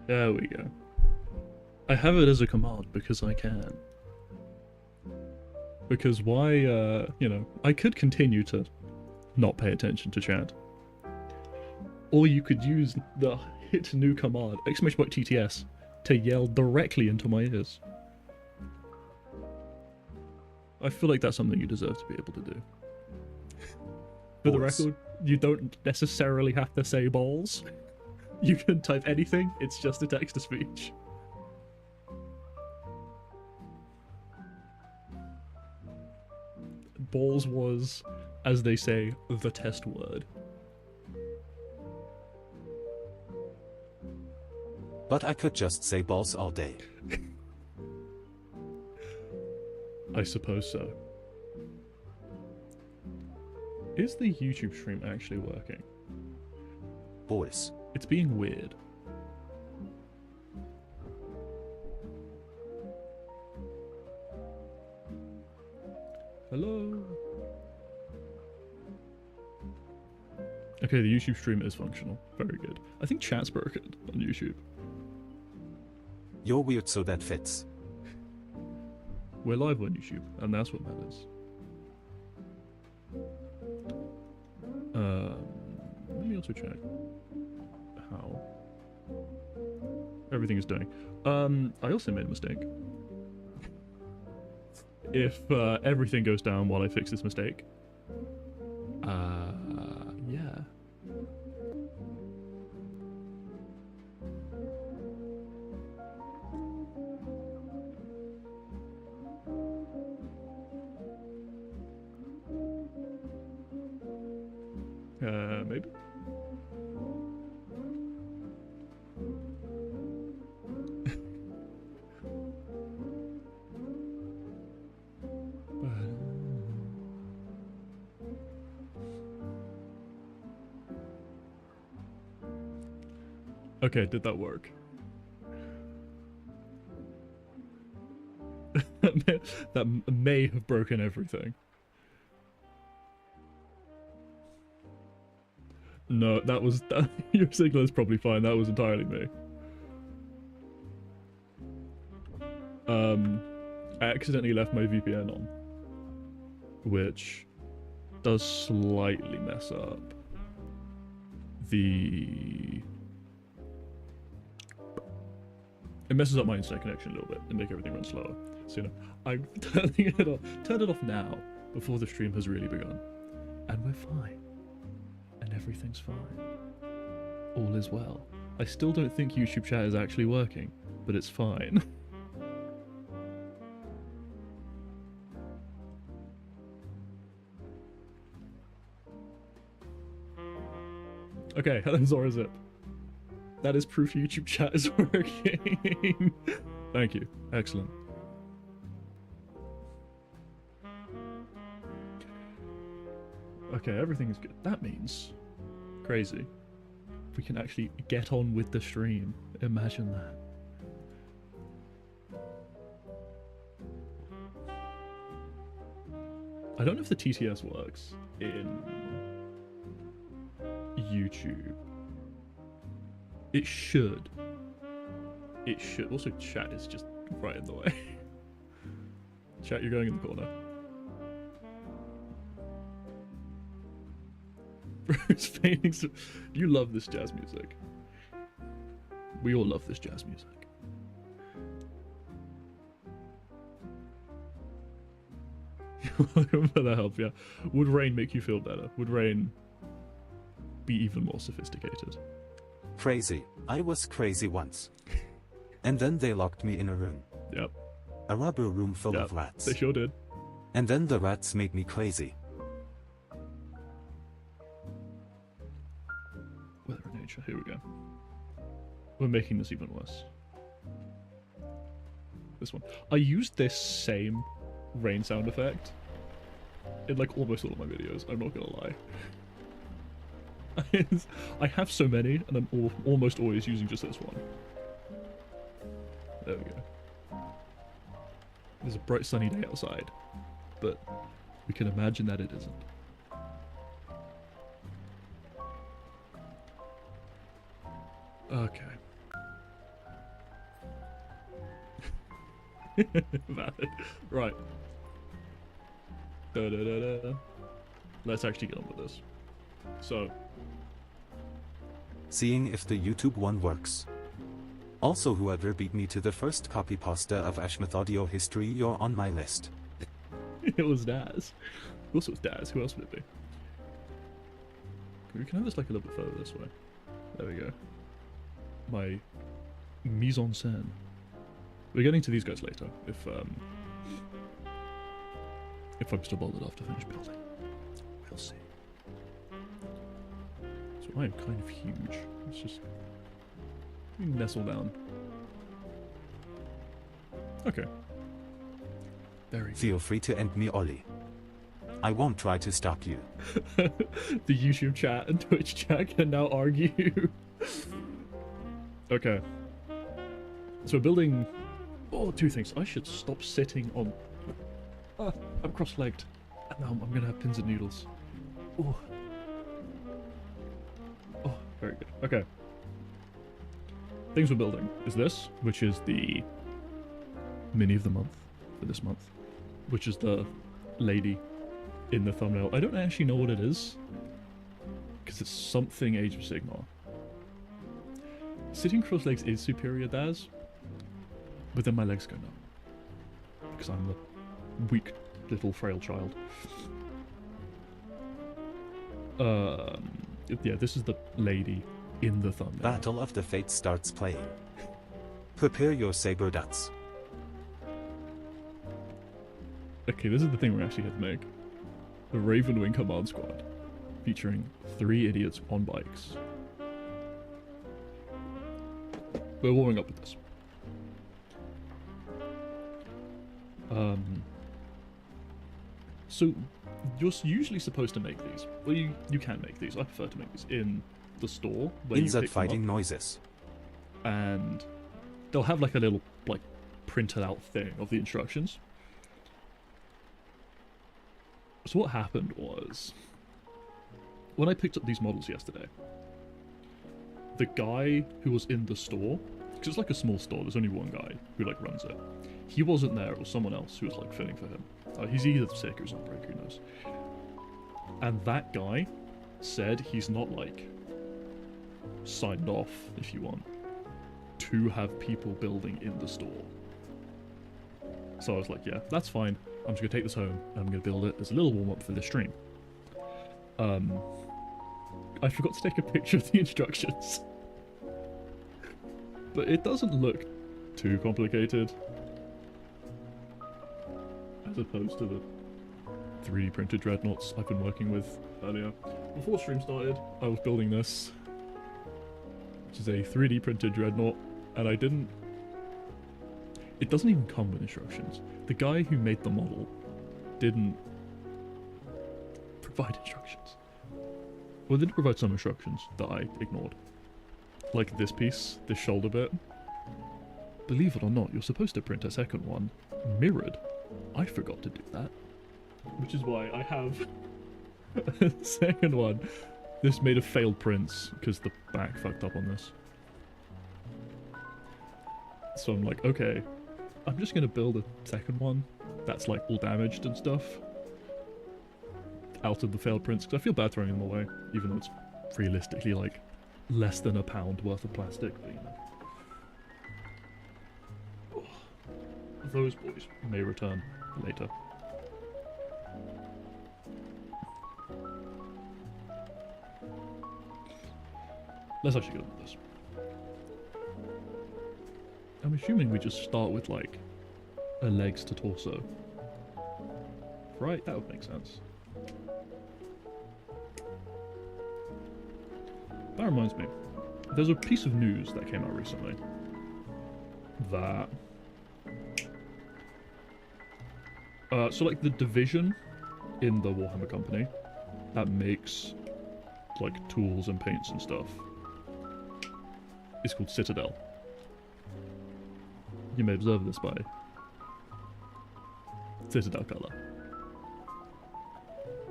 There we go. I have it as a command because I can. Because why, I could continue to not pay attention to chat. Or you could use the hit new command, !TTS, to yell directly into my ears. I feel like that's something you deserve to be able to do. For the record, you don't necessarily have to say balls. You can type anything, it's just a text-to-speech. Balls was, as they say, the test word. But I could just say balls all day. I suppose so. Is the YouTube stream actually working? Boys. It's being weird. Hello? Okay, the YouTube stream is functional. Very good. I think chat's broken on YouTube. You're weird, so that fits. We're live on YouTube, and that's what matters. Let me also check how everything is doing. I also made a mistake. If everything goes down while I fix this mistake, yeah. Maybe. Okay, did that work? That may have broken everything. No, that was... your signal is probably fine. That was entirely me. I accidentally left my VPN on, which does slightly mess up the... It messes up my internet connection a little bit and make everything run slower. So, I'm turning it off. Turn it off now, before the stream has really begun. And we're fine. And everything's fine. All is well. I still don't think YouTube chat is actually working, but it's fine. Okay, Helen Zora Zip. That is proof YouTube chat is working. Thank you. Excellent. Okay, everything is good. That means... Crazy. We can actually get on with the stream. Imagine that. I don't know if the TTS works in YouTube. It should. It should. Also, chat is just right in the way. Chat, you're going in the corner. Bruce Phoenix, you love this jazz music. We all love this jazz music. You're welcome for the help, yeah. Would rain make you feel better? Would rain be even more sophisticated? Crazy. I was crazy once. And then they locked me in a room. Yep. A rubber room full of rats. They sure did. And then the rats made me crazy. Weather and nature, here we go. We're making this even worse. This one. I used this same rain sound effect in like almost all of my videos, I'm not gonna lie. I have so many, and I'm almost always using just this one. There we go. There's a bright sunny day outside, but we can imagine that it isn't. Okay. Valid. Right. Da-da-da-da. Let's actually get on with this. So, Seeing if the YouTube one works. Also, whoever beat me to the first copy pasta of Ashmouth audio history, you're on my list. it was Daz. Of course it was Daz. Who else would it be? We can have this like a little bit further this way. There we go. My mise en scène. We're getting to these guys later, if I'm still bothered enough to finish building. We'll see. So I am kind of huge. Let's just nestle down. Okay. Very good. Feel free to end me, Ollie. I won't try to stop you. The YouTube chat and Twitch chat can now argue. Okay. So we're building... Oh, two things. I should stop sitting on... I'm cross-legged. And now I'm gonna have pins and needles. Oh. Oh, very good. Okay. Things we're building is this, which is the mini of the month for this month, which is the lady in the thumbnail. I don't actually know what it is, because it's something Age of Sigmar. Sitting cross-legs is superior, Daz, but then my legs go numb, because I'm the weak little frail child. Yeah, this is the lady in the thumbnail. Battle of the Fates starts playing. Prepare your saber darts. Okay, this is the thing we're actually going to make. The Ravenwing Command Squad, featuring 3 idiots on bikes. We're warming up with this. So, you're usually supposed to make these. Well, you can make these. I prefer to make these in the store. Where you Inside pick them fighting up, noises. and they'll have like a little, like, printed out thing of the instructions. So what happened was, when I picked up these models yesterday, the guy who was in the store, because it's like a small store, there's only one guy who like runs it. He wasn't there, it was someone else who was like filling for him. He's either sick or he's on break, who knows. And that guy said he's not like signed off, if you want, to have people building in the store. So I was like, yeah, that's fine. I'm just going to take this home and I'm going to build it as a little warm-up for this stream. I forgot to take a picture of the instructions. But it doesn't look too complicated. As opposed to the 3D printed dreadnoughts I've been working with earlier. Before stream started, I was building this, which is a 3D printed dreadnought, and I didn't... It doesn't even come with instructions. The guy who made the model didn't provide instructions. Well, they did provide some instructions that I ignored. Like this piece, this shoulder bit. Believe it or not, you're supposed to print a second one mirrored. I forgot to do that. Which is why I have a second one. This made a failed prints because the back fucked up on this. So I'm like, okay, I'm just gonna build a second one that's like all damaged and stuff out of the failed prints, because I feel bad throwing them away, even though it's realistically like less than £1 worth of plastic, but you know. Those boys may return later. Let's actually get on with this. I'm assuming we just start with like a legs to torso. Right? That would make sense. That reminds me. There's a piece of news that came out recently that so like the division in the Warhammer company that makes like tools and paints and stuff is called Citadel. You may observe this by Citadel color.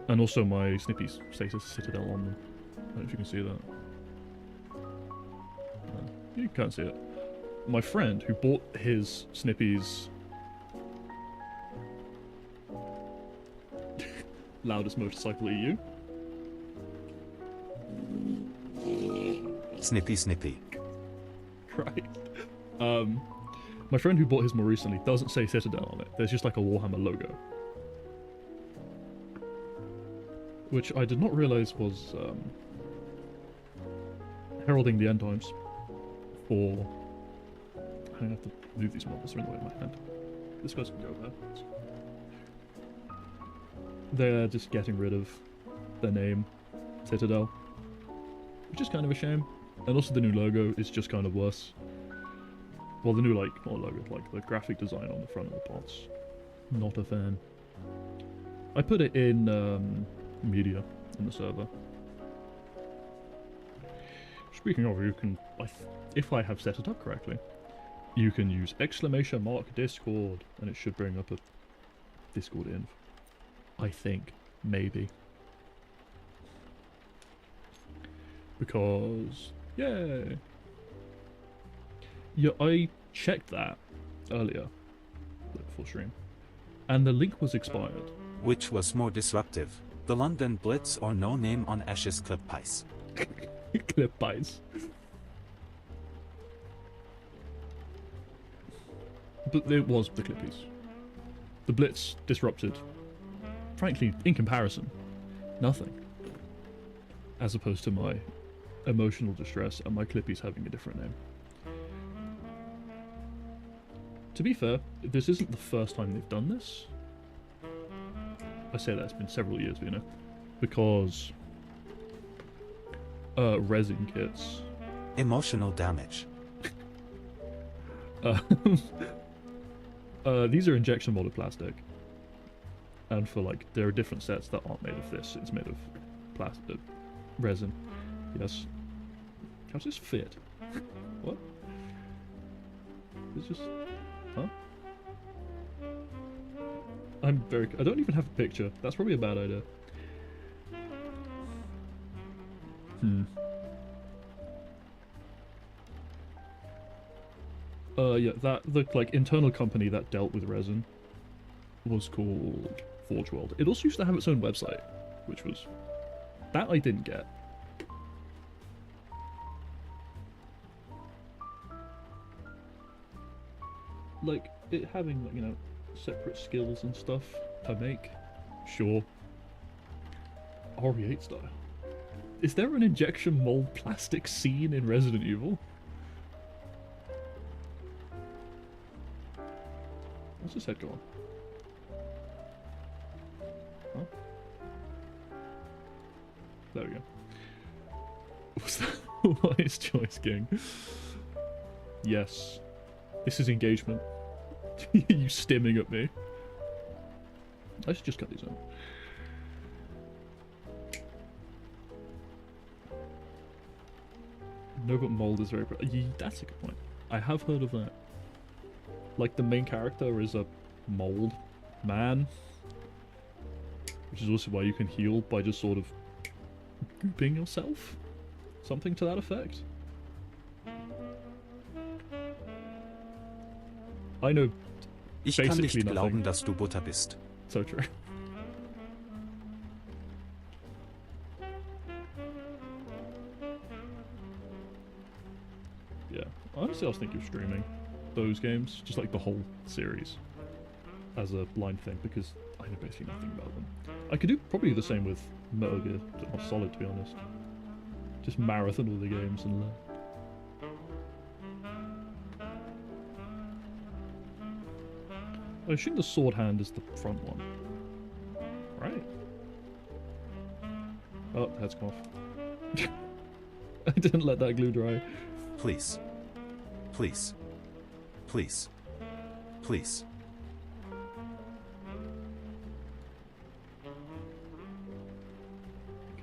And also my Snippy's status Citadel on them. I don't know if you can see that. You can't see it. My friend who bought his Snippy's Loudest motorcycle EU. Snippy snippy. Right. My friend who bought his more recently doesn't say Citadel on it. There's just like a Warhammer logo. Which I did not realize was heralding the end times for... I have to move these models, they're in the way of my hand. This guy's can go there. They're just getting rid of their name, Citadel. Which is kind of a shame. And also the new logo is just kind of worse. Well, the new, like, not logo, like the graphic design on the front of the pots. Not a fan. I put it in media in the server. Speaking of, you can, if I have set it up correctly, you can use !Discord and it should bring up a Discord inv. I think. Maybe. Because, yay! Yeah, I checked that earlier, before stream, and the link was expired. Which was more disruptive, the London Blitz or no name on Ash's clip pies? Clip pies. But it was the Clippies. The Blitz disrupted, frankly, in comparison, nothing. As opposed to my emotional distress and my Clippies having a different name. To be fair, this isn't the first time they've done this. I say that it's been several years, you know, because resin kits. Emotional damage. These are injection molded plastic, and for like there are different sets that aren't made of this. It's made of plastic, resin. Yes. How does this fit? What? It's just. Huh? I'm very... I don't even have a picture. That's probably a bad idea. Yeah, the, like, internal company that dealt with resin was called Forge World. It also used to have its own website, which was... That I didn't get. Like, it having, like, you know, separate skills and stuff to make, sure. RE8 style. Is there an injection mold plastic scene in Resident Evil? What's his head go on? Huh? There we go. What's that? Wise choice, King. Yes. This is engagement. You stimming at me. I should just cut these out. No, but mold is very... That's a good point. I have heard of that. Like, the main character is a mold man. Which is also why you can heal by just sort of gooping yourself. Something to that effect. I know Ich kann basically nicht nothing. glauben, dass du Butter bist. So true. Yeah, honestly I was thinking of streaming those games, just like the whole series, as a blind thing, because I know basically nothing about them. I could do probably the same with Metal Gear Solid, to be honest. Just marathon all the games and learn. I assume the sword hand is the front one. Right. Oh, the head's come off. I didn't let that glue dry. Please. Please. Please. Please.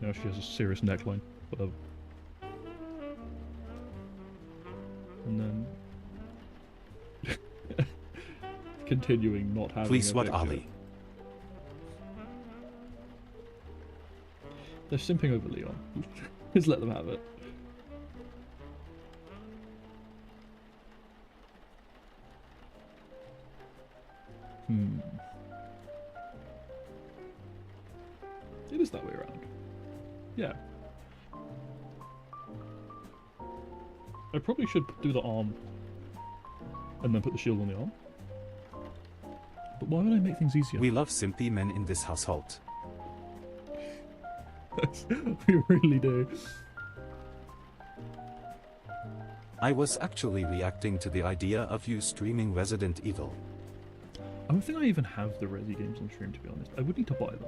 Now she has a serious neckline. Whatever. And then... continuing not having Please, a what picture. Ali? They're simping over Leon. Just let them have it. It is that way around. Yeah. I probably should do the arm and then put the shield on the arm. But why would I make things easier? We love simpy men in this household. We really do. I was actually reacting to the idea of you streaming Resident Evil. I don't think I even have the Resi games on stream, to be honest. I would need to buy them.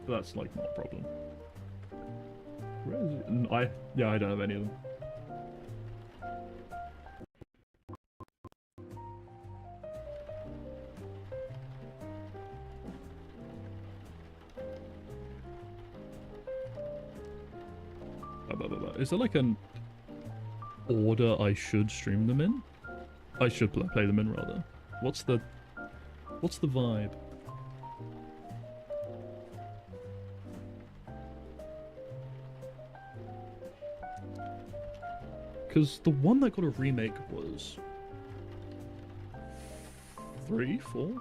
But that's, like, not a problem. Yeah, I don't have any of them. Is there like an order I should stream them in? I should play them in, rather. What's the vibe? Because the one that got a remake was 3, 4?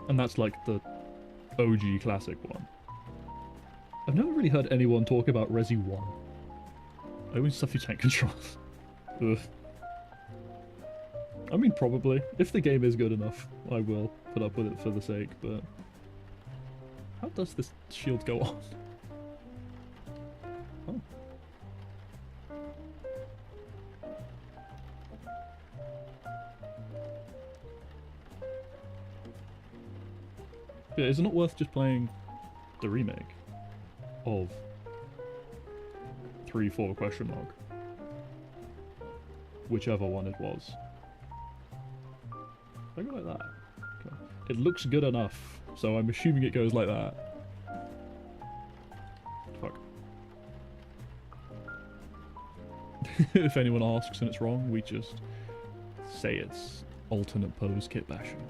And that's like the OG classic one. I've never really heard anyone talk about Resi 1. I always stuff you tank controls. Ugh. I mean, probably. If the game is good enough, I will put up with it for the sake, but... How does this shield go on? Oh. Yeah, is it not worth just playing the remake of 3, 4 question mark? Whichever one it was. I go like that. Okay. It looks good enough, so I'm assuming it goes like that. Fuck. If anyone asks and it's wrong, we just say it's alternate pose kit bashing.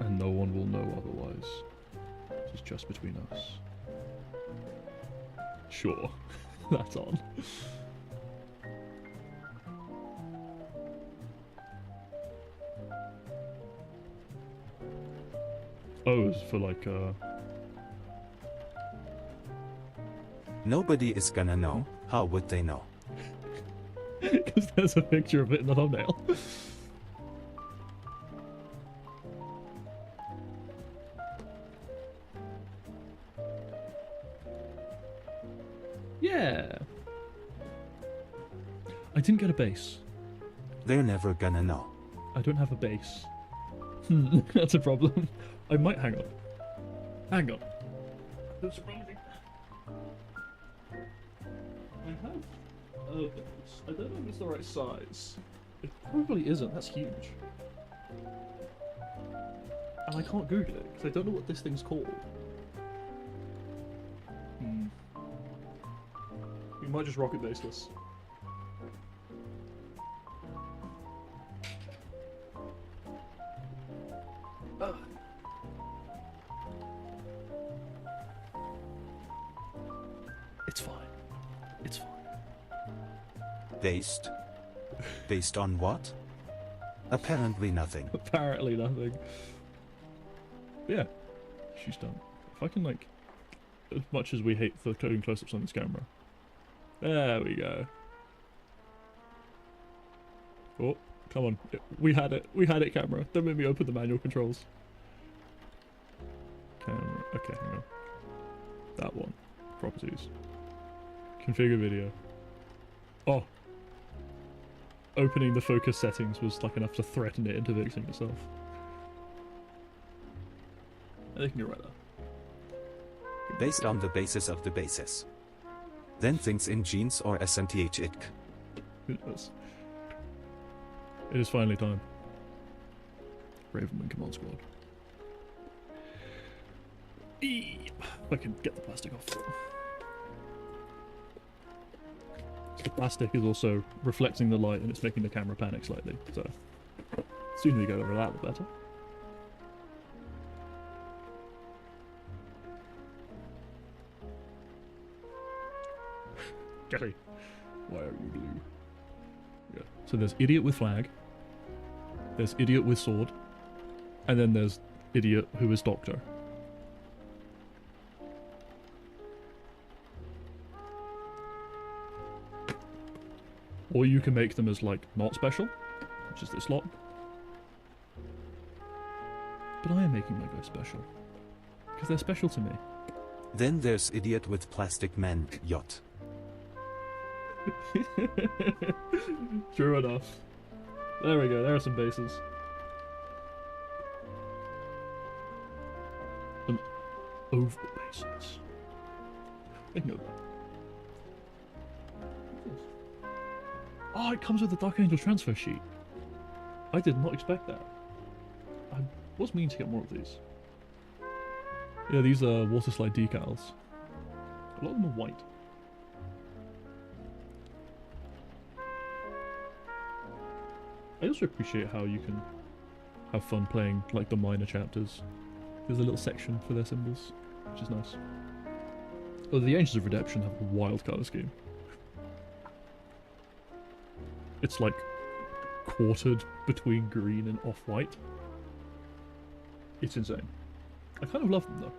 And no one will know otherwise. It's just between us. Sure. That's on. Oh, it's for like, Nobody is gonna know. How would they know? Because there's a picture of it in the thumbnail. Yeah. I didn't get a base. They're never gonna know. I don't have a base. That's a problem. I might hang on. Hang on. That's surprising. I have a base. I don't know if it's the right size. It probably isn't. That's huge. And I can't Google it because I don't know what this thing's called. We might just rocket base this. It's fine. It's fine. Based? Based on what? Apparently nothing. Apparently nothing. Yeah, she's done. If I can, like, as much as we hate the coding close-ups on this camera. There we go. Oh, come on. We had it. We had it, camera. Don't make me open the manual controls. Camera. Okay, hang on. That one. Properties. Configure video. Oh. Opening the focus settings was like enough to threaten it into fixing itself. I think you're right there. Based on the basis of the basis. Then things in jeans or SMTH ick. It is. It is finally time. Ravenman Command Squad. If I can get the plastic off. The plastic is also reflecting the light and it's making the camera panic slightly, so the sooner we get over that, the better. Getty, why are you blue? Yeah. So there's idiot with flag, There's idiot with sword, and then there's idiot who is doctor. Or you can make them as, like, not special, which is this lot. But I am making my guys special. Because they're special to me. Then there's idiot with plastic man yacht. True enough. There we go, there are some bases. An oval bases. I know that. Oh, it comes with the Dark Angel transfer sheet. I did not expect that. I was meaning to get more of these. Yeah, these are water slide decals. A lot of them are white. I also appreciate how you can have fun playing like the minor chapters. There's a little section for their symbols, which is nice. Oh, the Angels of Redemption have a wild colour scheme. It's like quartered between green and off-white. It's insane. I kind of love them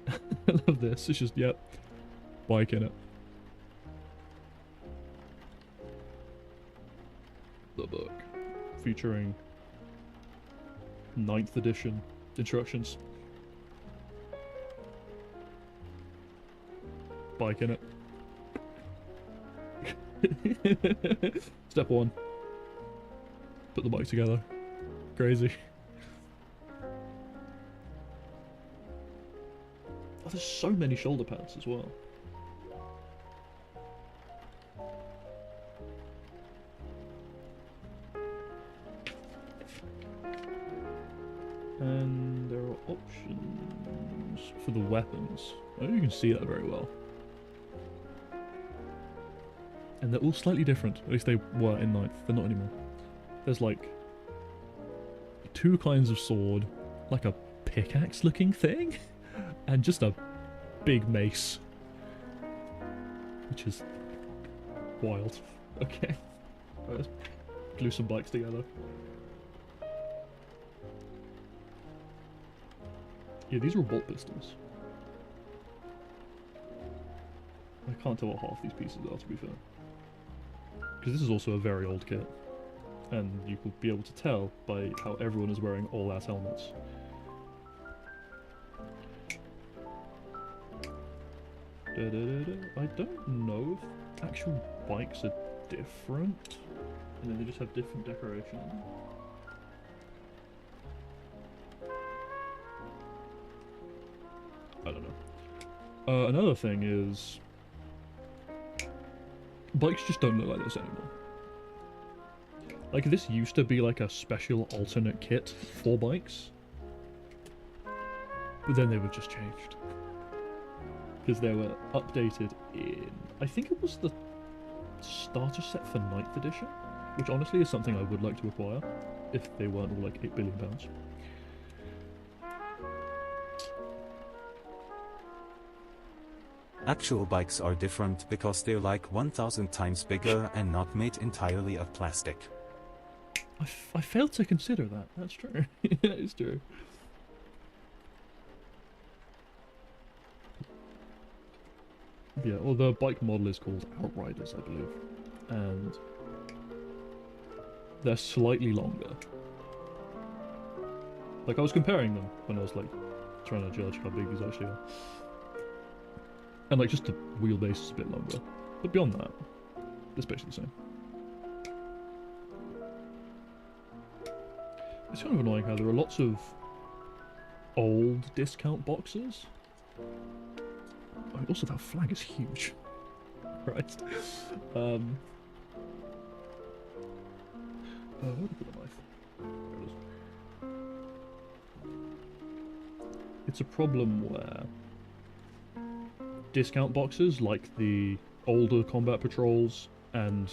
though. I love this. It's just, yep, bike in it. The book featuring 9th edition instructions. Bike in it. Step 1. Put the bike together. Crazy. Oh, there's so many shoulder pads as well. And there are options for the weapons. I don't know if you can see that very well. And they're all slightly different. At least they were in 9th. They're not anymore. There's like 2 kinds of sword, like a pickaxe looking thing, and just a big mace. Which is wild. Okay. Right, let's glue some bikes together. Yeah, these are all bolt pistols. I can't tell what half these pieces are, to be fair. Because this is also a very old kit. And you will be able to tell by how everyone is wearing all-out helmets. I don't know if actual bikes are different. And then they just have different decoration. I don't know. Another thing is, bikes just don't look like this anymore. Like, this used to be like a special alternate kit for bikes, but then they were just changed. Because they were updated in, I think it was the starter set for 9th edition, which honestly is something I would like to acquire, if they weren't all like £8 billion. Actual bikes are different because they're like 1000 times bigger and not made entirely of plastic. I failed to consider that. That's true. That is true. Yeah, well, the bike model is called Outriders, I believe. And they're slightly longer. Like, I was comparing them when I was, like, trying to judge how big these actually are. And, like, just the wheelbase is a bit longer. But beyond that, it's basically the same. It's kind of annoying how there are lots of old discount boxes. Oh, also, that flag is huge. Right. Where did I put the knife? There it is. It's a problem where discount boxes, like the older combat patrols and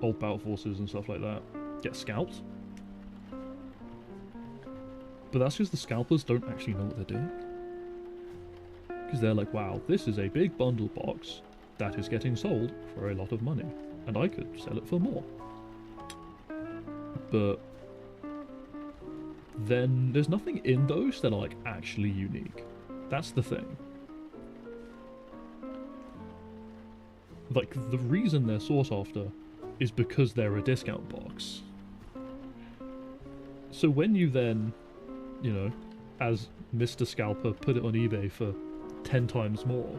old battle forces and stuff like that, get scalped. But that's because the scalpers don't actually know what they're doing. Because they're like, wow, this is a big bundle box that is getting sold for a lot of money. and I could sell it for more. But then there's nothing in those that are like actually unique. That's the thing. Like, the reason they're sought after is because they're a discount box. So when you then, you know, as Mr. Scalper, put it on eBay for 10 times more,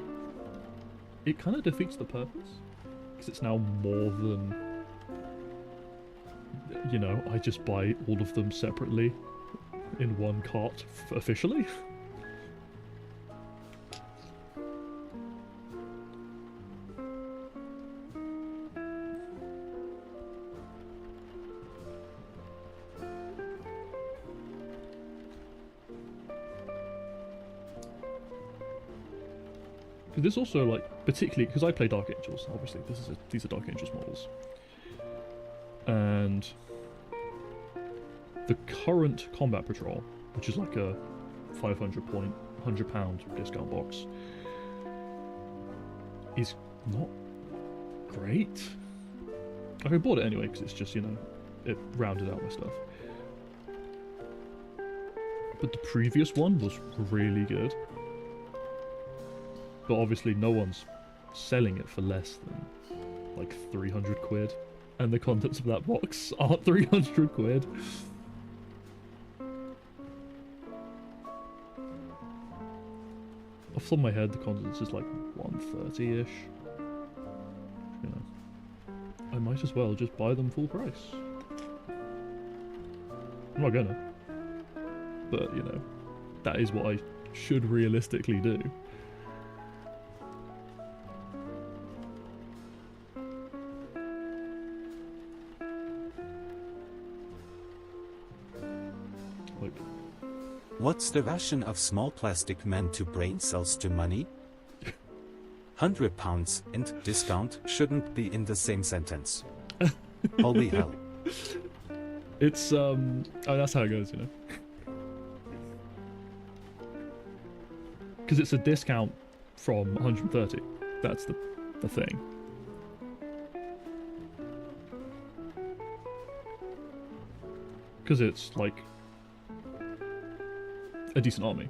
it kind of defeats the purpose. Because it's now more than, you know, I just buy all of them separately in one cart officially. This also, like, particularly because I play Dark Angels. Obviously, these are Dark Angels models, and the current Combat Patrol, which is like a 500 point, £100 discount box, is not great. Like, I bought it anyway because it's just, you know, it rounded out my stuff. But the previous one was really good. But obviously no one's selling it for less than like 300 quid. And the contents of that box aren't 300 quid. Off the top of my head, the contents is like 130-ish. You know, I might as well just buy them full price. I'm not gonna. But, you know, that is what I should realistically do. What's the ration of small plastic men to brain cells to money? £100 and discount shouldn't be in the same sentence. Holy hell. It's, oh, that's how it goes, you know. Because it's a discount from 130. That's the thing. Because it's, like, a decent army.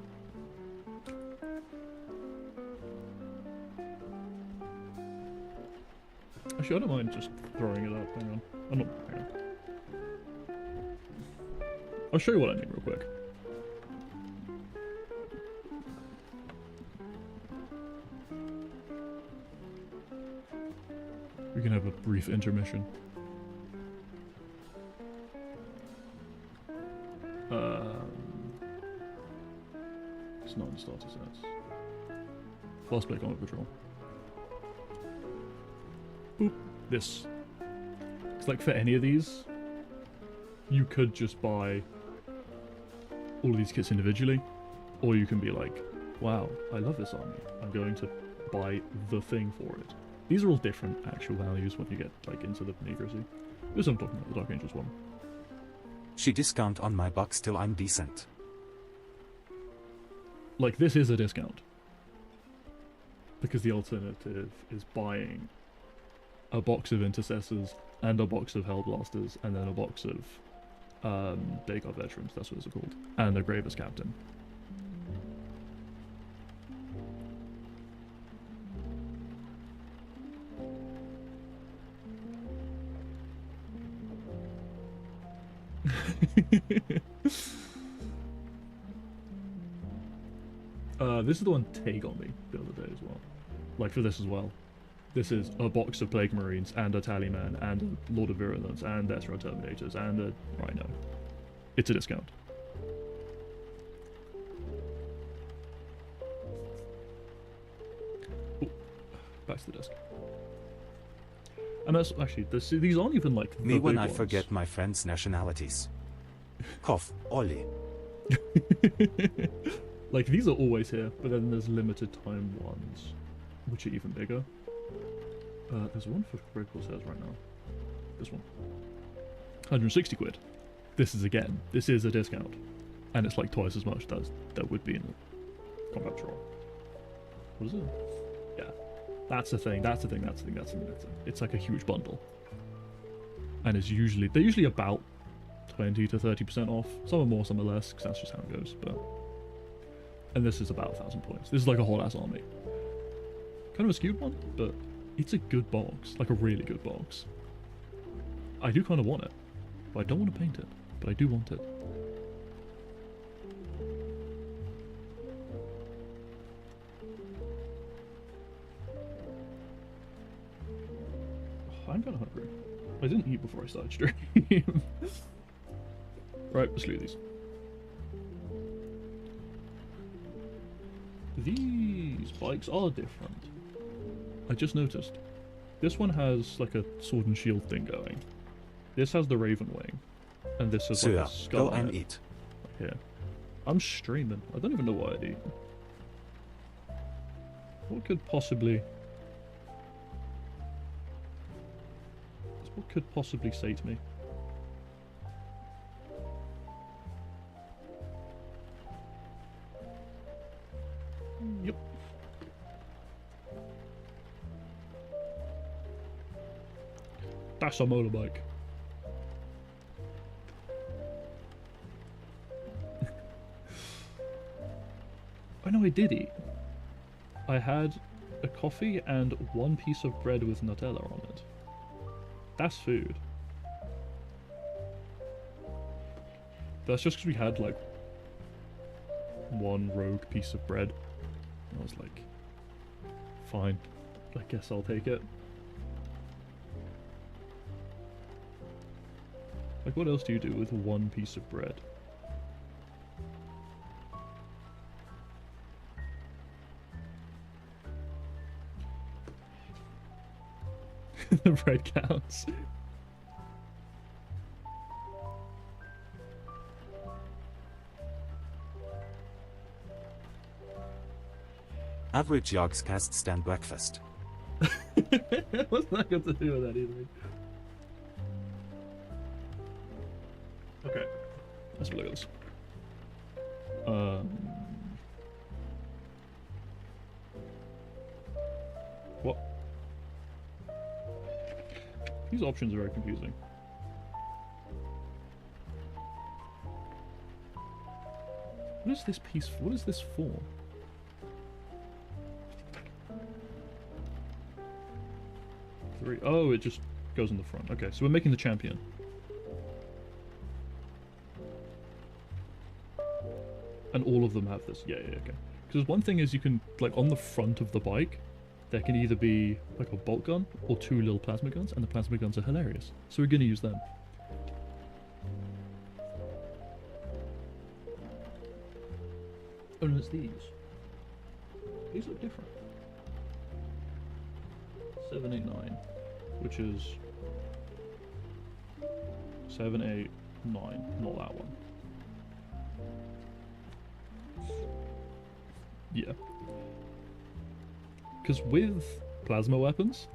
Actually, I don't mind just throwing it up. Hang on. Hang on. I'll show you what I mean real quick. We can have a brief intermission. It's not in starter sets. Fast play combat patrol. Boop. This. It's like for any of these, you could just buy all of these kits individually, or you can be like, wow, I love this army. I'm going to buy the thing for it. These are all different actual values when you get like into the nitty-gritty. This I'm talking about, the Dark Angels one. She discount on my box till I'm decent. Like, this is a discount. Because the alternative is buying a box of Intercessors and a box of Hellblasters and then a box of Daygard Veterans, that's what it's called, and a Gravers Captain. This is the one Tay got me the other day as well. Like, for this as well. This is a box of Plague Marines, and a Tallyman, and a Lord of Virulence, and Deathstroke Terminators, and a Rhino. It's a discount. Ooh, back to the desk. And that's actually, these aren't even like the Me when I ones. forget my friends' nationalities. Kof, Ollie. Like, these are always here, but then there's limited time ones, which are even bigger. There's one for Red Corsairs right now. This one. 160 quid. This is a discount. And it's like twice as much that would be in the Combat Patrol. What is it? Yeah. That's the thing. That's the thing. That's the thing. That's the thing. That's the thing. It's like a huge bundle, and it's usually they're usually about 20 to 30% off. Some are more, some are less, because that's just how it goes. But and this is about 1,000 points. This is like a whole ass army. Kind of a skewed one, but it's a good box, like a really good box. I do kind of want it, but I don't want to paint it, but I do want it. I'm kind of hungry. I didn't eat before I started stream. Right, let's do these. These bikes are different. I just noticed. This one has like a sword and shield thing going. This has the Raven Wing. And this has like a skull. Go and eat. Yeah. I'm streaming. I don't even know what I'd eat. What could possibly... What could possibly sate me? Yep. That's a motorbike. I know I did eat. I had a coffee and one piece of bread with Nutella on it. That's food. That's just because we had like one rogue piece of bread. And I was like, fine, I guess I'll take it. Like, what else do you do with one piece of bread? The bread counts. Average Yogscast stand breakfast. What's that got to do with that either? Okay, let's look at this. What? These options are very confusing. What is this piece? What is this for? Oh, it just goes in the front. Okay, so we're making the champion. And all of them have this. Yeah, okay. Because one thing is you can, like, on the front of the bike, there can either be, like, a bolt gun or two little plasma guns, and the plasma guns are hilarious. So we're going to use them. Oh, no, it's these. These look different. 789, which is 789, not that one. Yeah. Because with plasma weapons,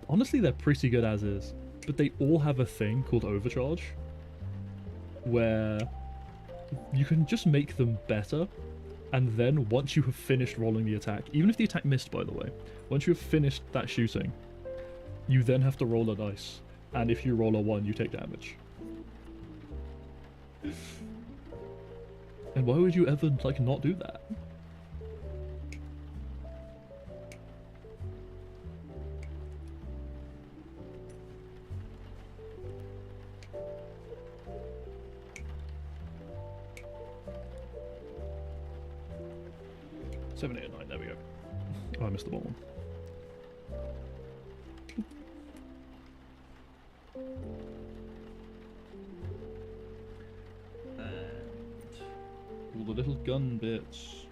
honestly they're pretty good as is, but they all have a thing called overcharge, where you can just make them better, and then once you have finished rolling the attack, even if the attack missed by the way, once you have finished that shooting, you then have to roll a dice, and if you roll a 1 you take damage. And why would you ever, like, not do that? Seven, 8, and 9, there we go. Oh, I missed the bottom one. And all the little gun bits.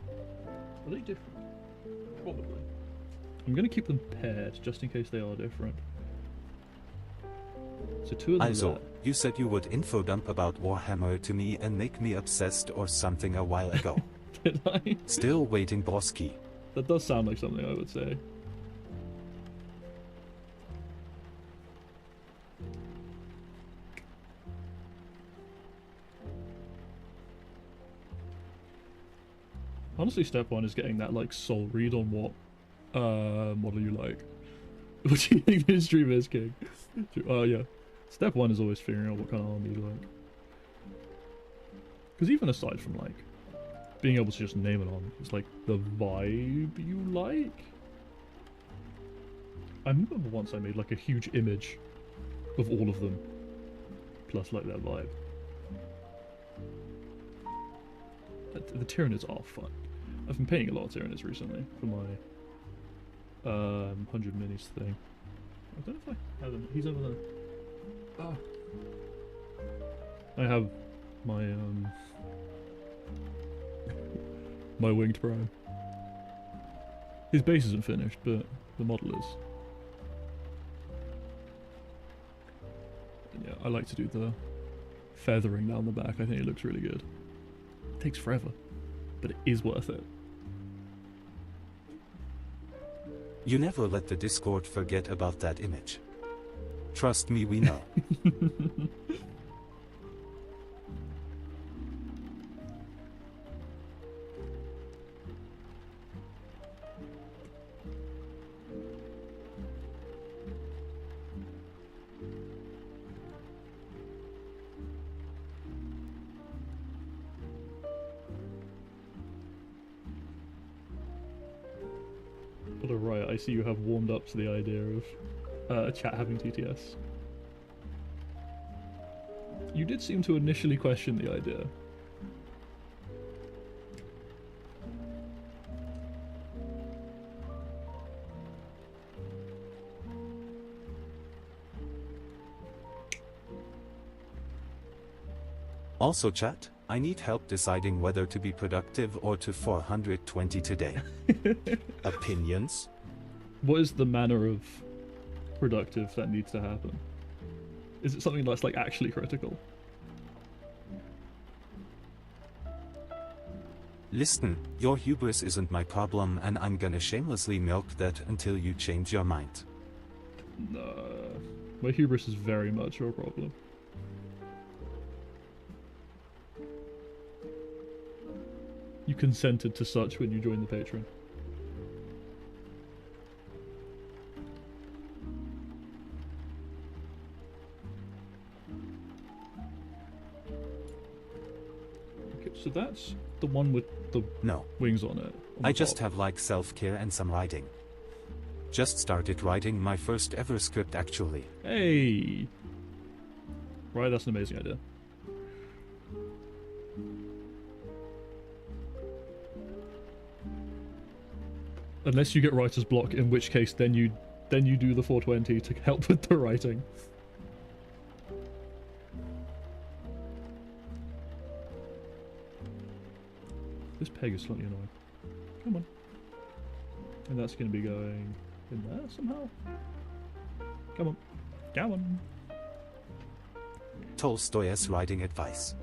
Are they different? Probably. I'm going to keep them paired, just in case they are different. So 2 of them Also, you said you would info dump about Warhammer to me and make me obsessed or something a while ago. Did I? Still waiting, Bosky. That does sound like something I would say. Honestly, step 1 is getting that, like, soul read on what What do you like? What do you think this stream is, King? Yeah. Step one is always figuring out what kind of army you like. Because even aside from, like, being able to just name an army, it's like the vibe you like. I remember once I made like a huge image of all of them, plus like their vibe. The Tyranids are fun. I've been painting a lot of Tyranids recently for my 100 minis thing. I don't know if I have him. He's over there. Oh. I have my my winged prime. His base isn't finished, but the model is. And yeah, I like to do the feathering down the back. I think it looks really good. It takes forever, but it is worth it. You never let the Discord forget about that image. Trust me, we know. But alright, I see you have warmed up to the idea of chat having TTS. You did seem to initially question the idea. Also chat, I need help deciding whether to be productive or to 420 today. Opinions? What is the manner of productive that needs to happen? Is it something that's like actually critical? Listen, your hubris isn't my problem and I'm gonna shamelessly milk that until you change your mind. No, my hubris is very much your problem. You consented to such when you joined the Patreon. Okay, so that's the one with the wings on it. I just have like self-care and some writing. Just started writing my first ever script actually. Hey! Right, that's an amazing idea. Unless you get writer's block, in which case then you do the 420 to help with the writing. This peg is slightly annoying. Come on. And that's going to be going in there somehow. Come on. Come on. Tolstoy's writing advice.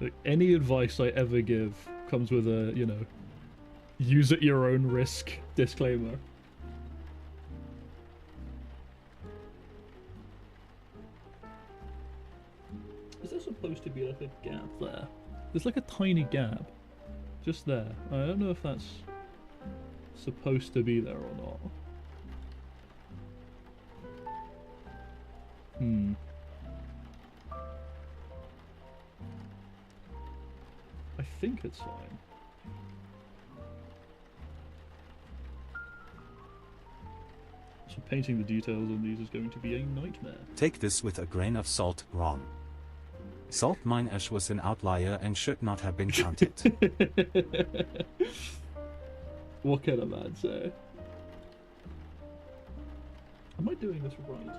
Like, any advice I ever give comes with a, you know, use at your own risk disclaimer. Is there supposed to be like a gap there? There's like a tiny gap. Just there. I don't know if that's supposed to be there or not. Hmm. I think it's fine. So painting the details on these is going to be a nightmare. Take this with a grain of salt, wrong. Salt mine ash was an outlier and should not have been counted. What can a man say? Am I doing this right?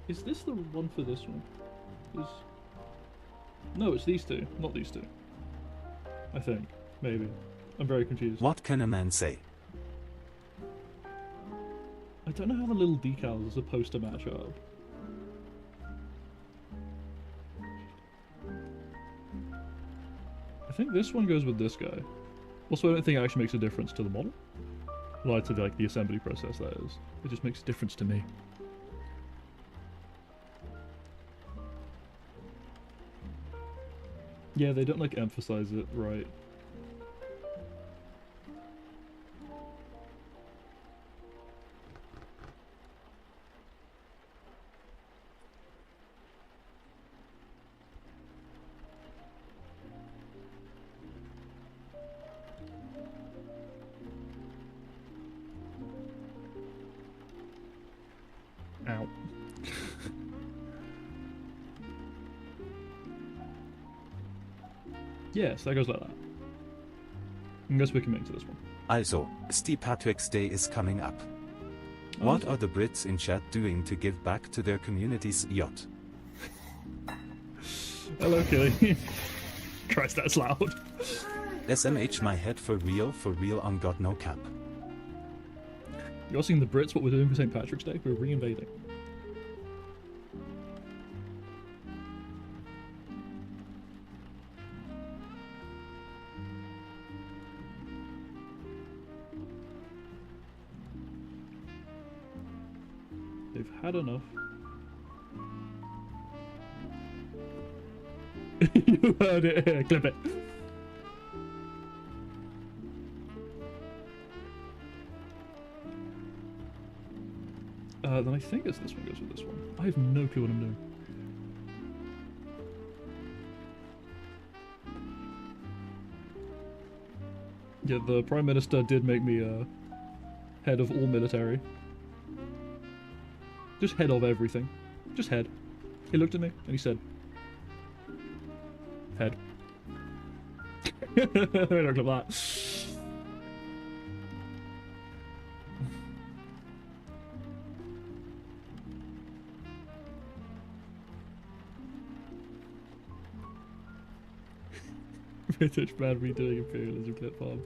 Is this the one for this one? No, it's these two, not these two. I think. Maybe. I'm very confused. What can a man say? I don't know how the little decals are supposed to match up. I think this one goes with this guy. Also, I don't think it actually makes a difference to the model. Like to like the assembly process, that is. It just makes a difference to me. Yeah, they don't like emphasize it right. Ow. Yes, that goes like that. I guess we can make to this one. Also, St. Patrick's Day is coming up. Oh, What are the Brits in chat doing to give back to their communities? Yacht. Hello, Killy. Christ, that's loud. SMH my head for real on God no cap. You're asking the Brits what we're doing for St. Patrick's Day? We're reinvading. They've had enough. You heard it here, clip it. Then I think it's this one goes with this one. I have no clue what I'm doing. Yeah, the Prime Minister did make me head of all military. Just head of everything. Just head. He looked at me and he said, head. Don't clip that. British man redoing imperialism clip farm.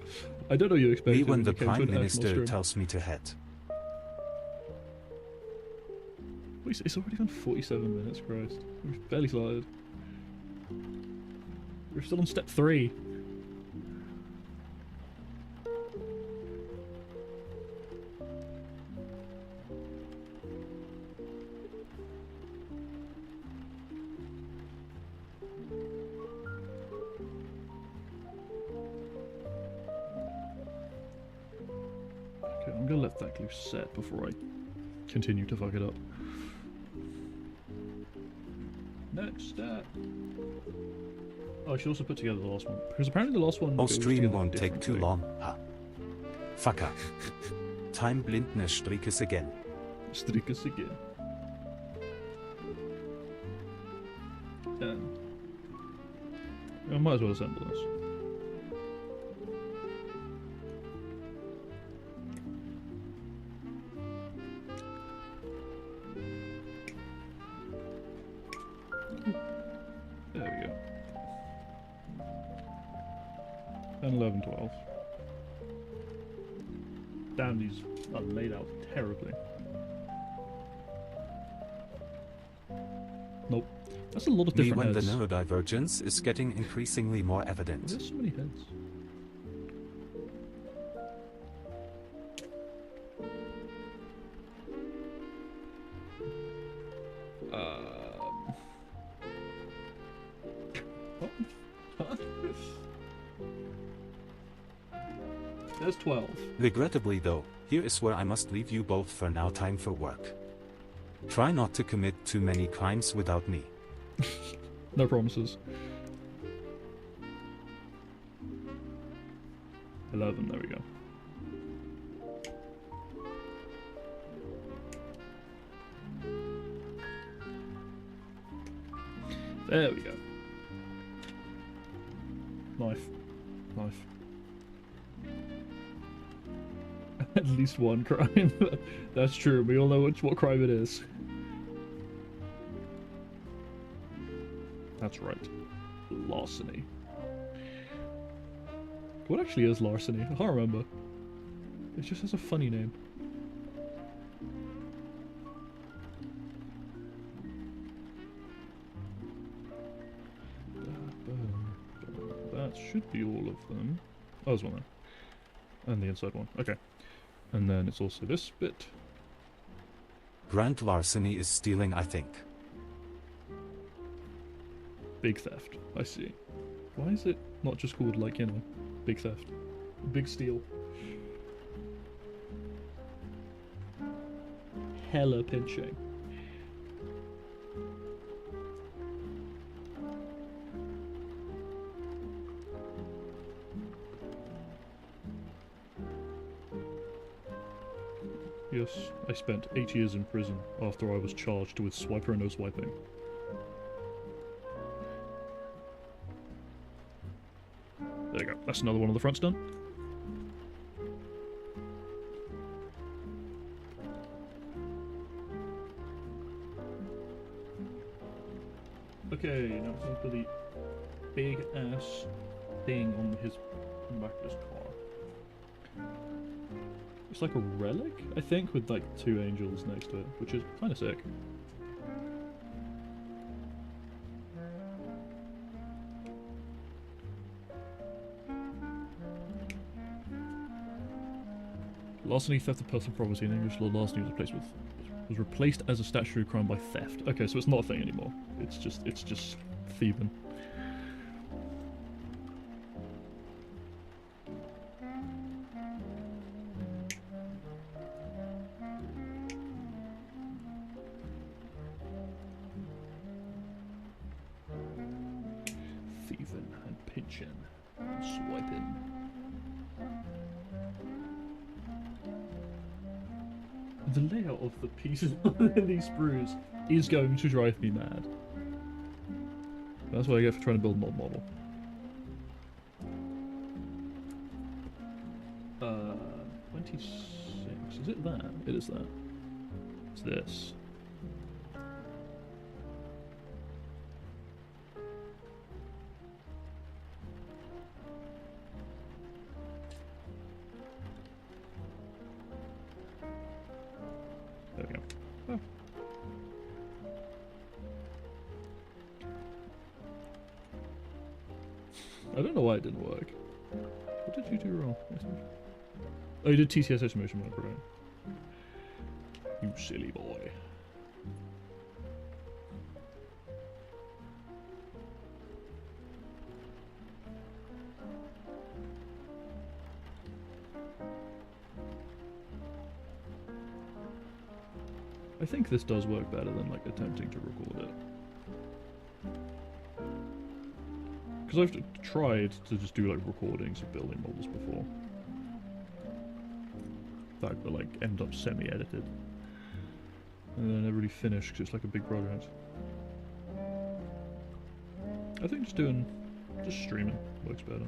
I don't know you expect. Me when the Prime Minister tells me to head. Wait, it's already been 47 minutes, Christ. We've barely started. We're still on step 3. Okay, I'm gonna let that glue set before I continue to fuck it up. Next step. Oh, I should also put together the last one, because apparently the last one. Oh, stream won't take too long. Ha. Fucker. Time blindness streak us again. Streak us again. I might as well assemble this. There we go. And 11, 12. Damn, these are laid out terribly. Nope. That's a lot of different when heads. the neurodivergence is getting increasingly more evident. There's so many heads. What? There's 12. Regrettably though, here is where I must leave you both for now. Time for work. Try not to commit too many crimes without me. No promises. 11, there we go. There we go. Knife. Knife. At least one crime. That's true. We all know what crime it is. That's right. Larceny. What actually is larceny? I can't remember. It just has a funny name. That should be all of them. Oh, there's one there. And the inside one. Okay. And then it's also this bit. Grand larceny is stealing, I think. Big theft. I see. Why is it not just called, like, you know, big theft? Big steal. Hella pinching. Yes, I spent 8 years in prison after I was charged with swiper and no swiping. There you go. That's another one on the fronts done. Okay, now it's time for the big ass thing on his back of his car. It's like a relic, I think, with like 2 angels next to it, which is kind of sick. Larceny, theft of personal property in English law, larceny was replaced as a statutory crime by theft. Okay, so it's not a thing anymore. It's just thieving. Thieving and pinching and swiping. The layout of the pieces in these sprues is going to drive me mad. That's what I get for trying to build a mod model. 26. Is it that? It is that. It's this. There we go. Oh. I don't know why it didn't work. What did you do wrong? Oh, you did TCSH motion mode, right? You silly boy. I think this does work better than like attempting to record it. Because I've tried to just do like recordings of building models before. That would like end up semi-edited. And then never really finish because it's like a big project. I think just streaming works better.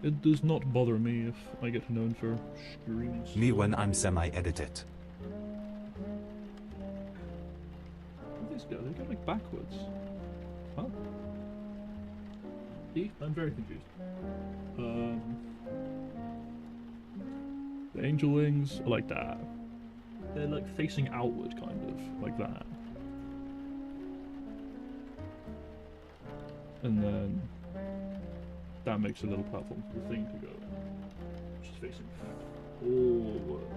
It does not bother me if I get known for streaming. Me when I'm semi-edited. Where these go? They go like backwards. Huh? See? I'm very confused. The angel wings are like that. They're like facing outward, kind of, like that. And then that makes a little platform for the thing to go, which is facing forward.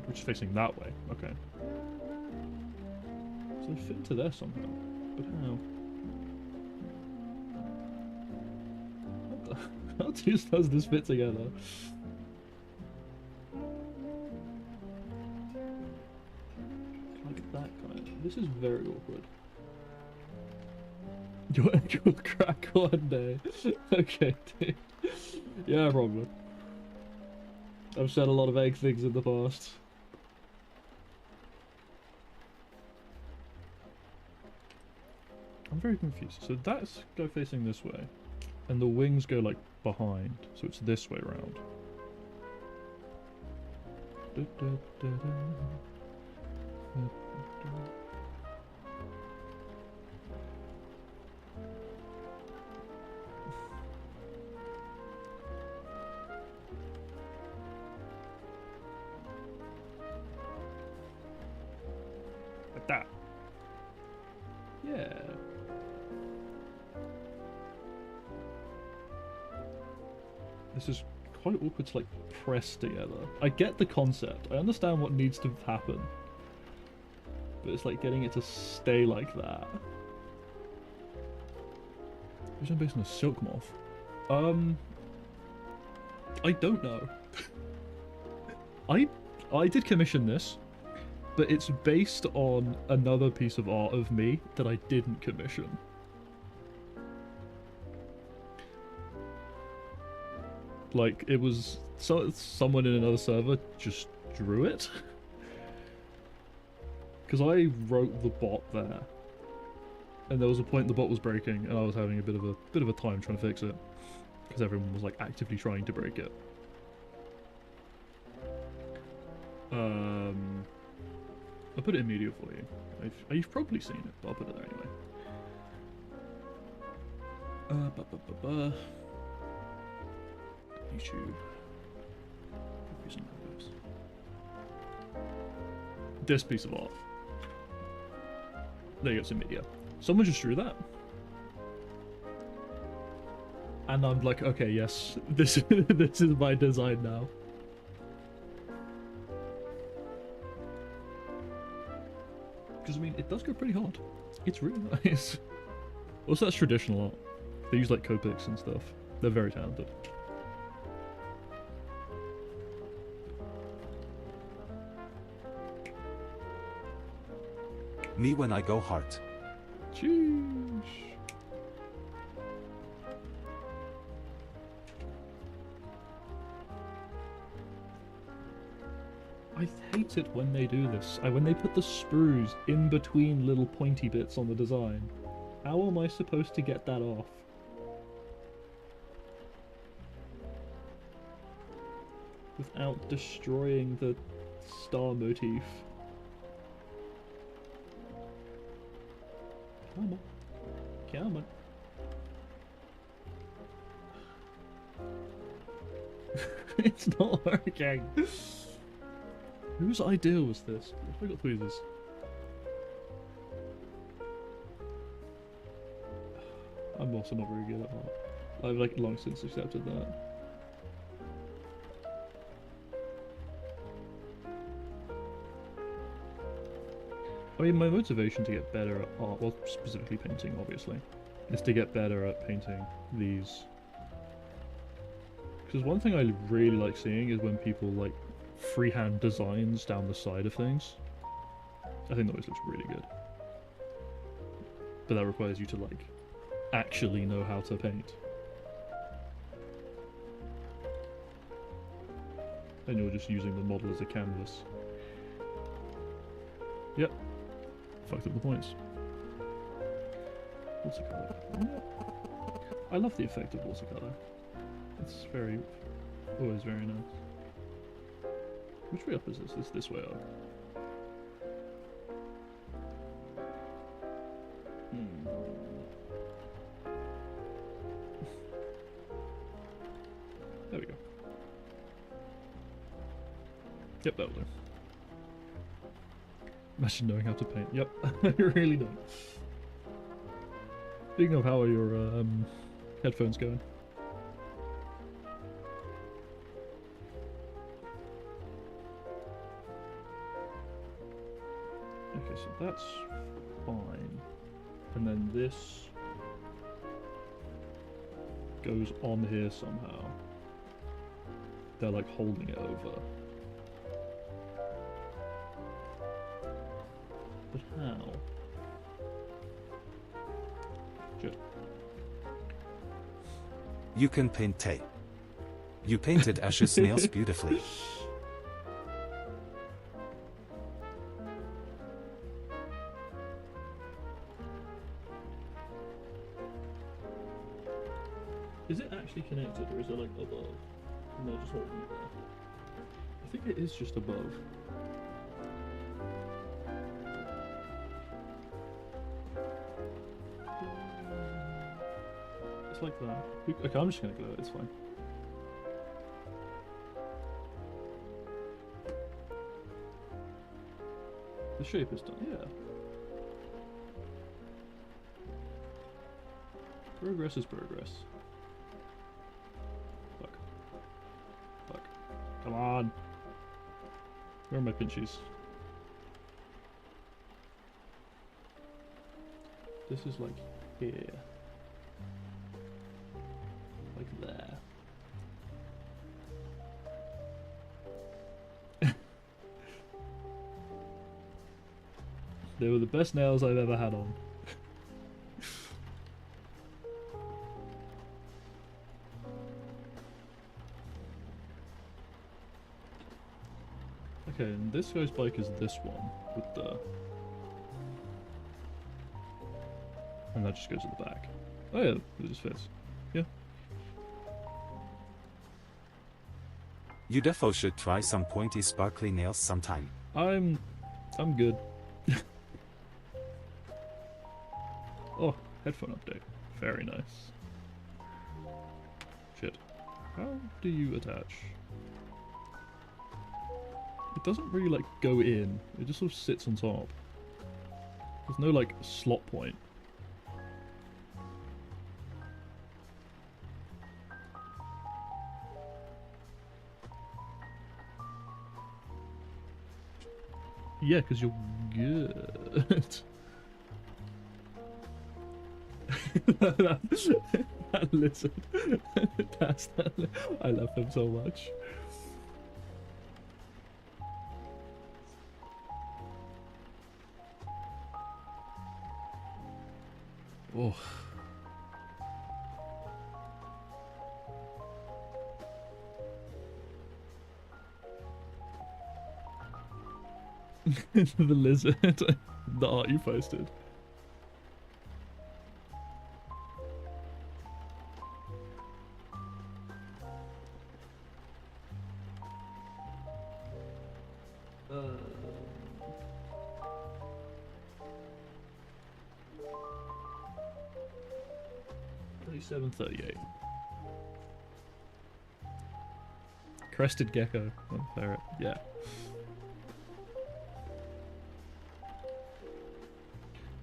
Which is facing that way, okay. So they fit into there somehow, but how? How does this fit together? Like that kind of. This is very awkward. Your egg will crack one day. Okay, dude. Yeah, probably. I've said a lot of egg things in the past. I'm very confused. So that's go facing this way. And the wings go like behind. So it's this way around. Like that. Yeah. This is quite awkward to like press together. I get the concept. I understand what needs to happen. But it's like getting it to stay like that. Who's based on a silk moth? I don't know. I did commission this, but it's based on another piece of art of me that I didn't commission. Like, it was someone in another server just drew it. Because I wrote the bot there. And there was a point the bot was breaking, and I was having a bit of a time trying to fix it. Because everyone was like actively trying to break it. I'll put it in media for you. You've probably seen it, but I'll put it there anyway. YouTube. This piece of art. There you go, it's in media. Someone just drew that. And I'm like, okay, yes, this is my design now. Because I mean, it does go pretty hard. It's really nice. Also, that's traditional art. They use like Copics and stuff. They're very talented. Me when I go hard. Sheesh. I hate it when they do this. When they put the sprues in between little pointy bits on the design. How am I supposed to get that off? Without destroying the star motif. Come on. Come on. It's not working. Whose idea was this? I got tweezers. I'm also not very good at art. I've like long since accepted that. I mean, my motivation to get better at art, well, specifically painting, obviously, is to get better at painting these. Because one thing I really like seeing is when people, like, freehand designs down the side of things. I think that always looks really good. But that requires you to, like, actually know how to paint. And you're just using the model as a canvas. Yep. Fucked up the points. Watercolor. I love the effect of watercolor. It's always very nice. Which way up is this? It's this way up. There we go. Yep, that'll do. Imagine knowing how to paint. Yep, I really don't. Speaking of, how are your headphones going? Okay, so that's fine. And then this goes on here somehow. They're like holding it over. But how? Shit. You can paint Tay. You painted Ash's nails beautifully. Is it actually connected, or is it like above? And they're just holding it there. I think it is just above. It's like that. Okay, I'm just gonna glue it, it's fine. The shape is done, yeah. Progress is progress. Fuck. Come on. Where are my pinchies? This is like here. Like there. They were the best nails I've ever had on. Okay, and this guy's bike is this one with the... And that just goes to the back. Oh yeah, it just fits. Yeah. You defo should try some pointy sparkly nails sometime. I'm good. Oh, headphone update. Very nice. Shit. How do you attach? It doesn't really like go in. It just sort of sits on top. There's no like slot point. Yeah, because you're good. that lizard. That's that. I love him so much. Oh. The lizard. The art you posted. Uh... 3738. Crested gecko. Oh, ferret. Yeah.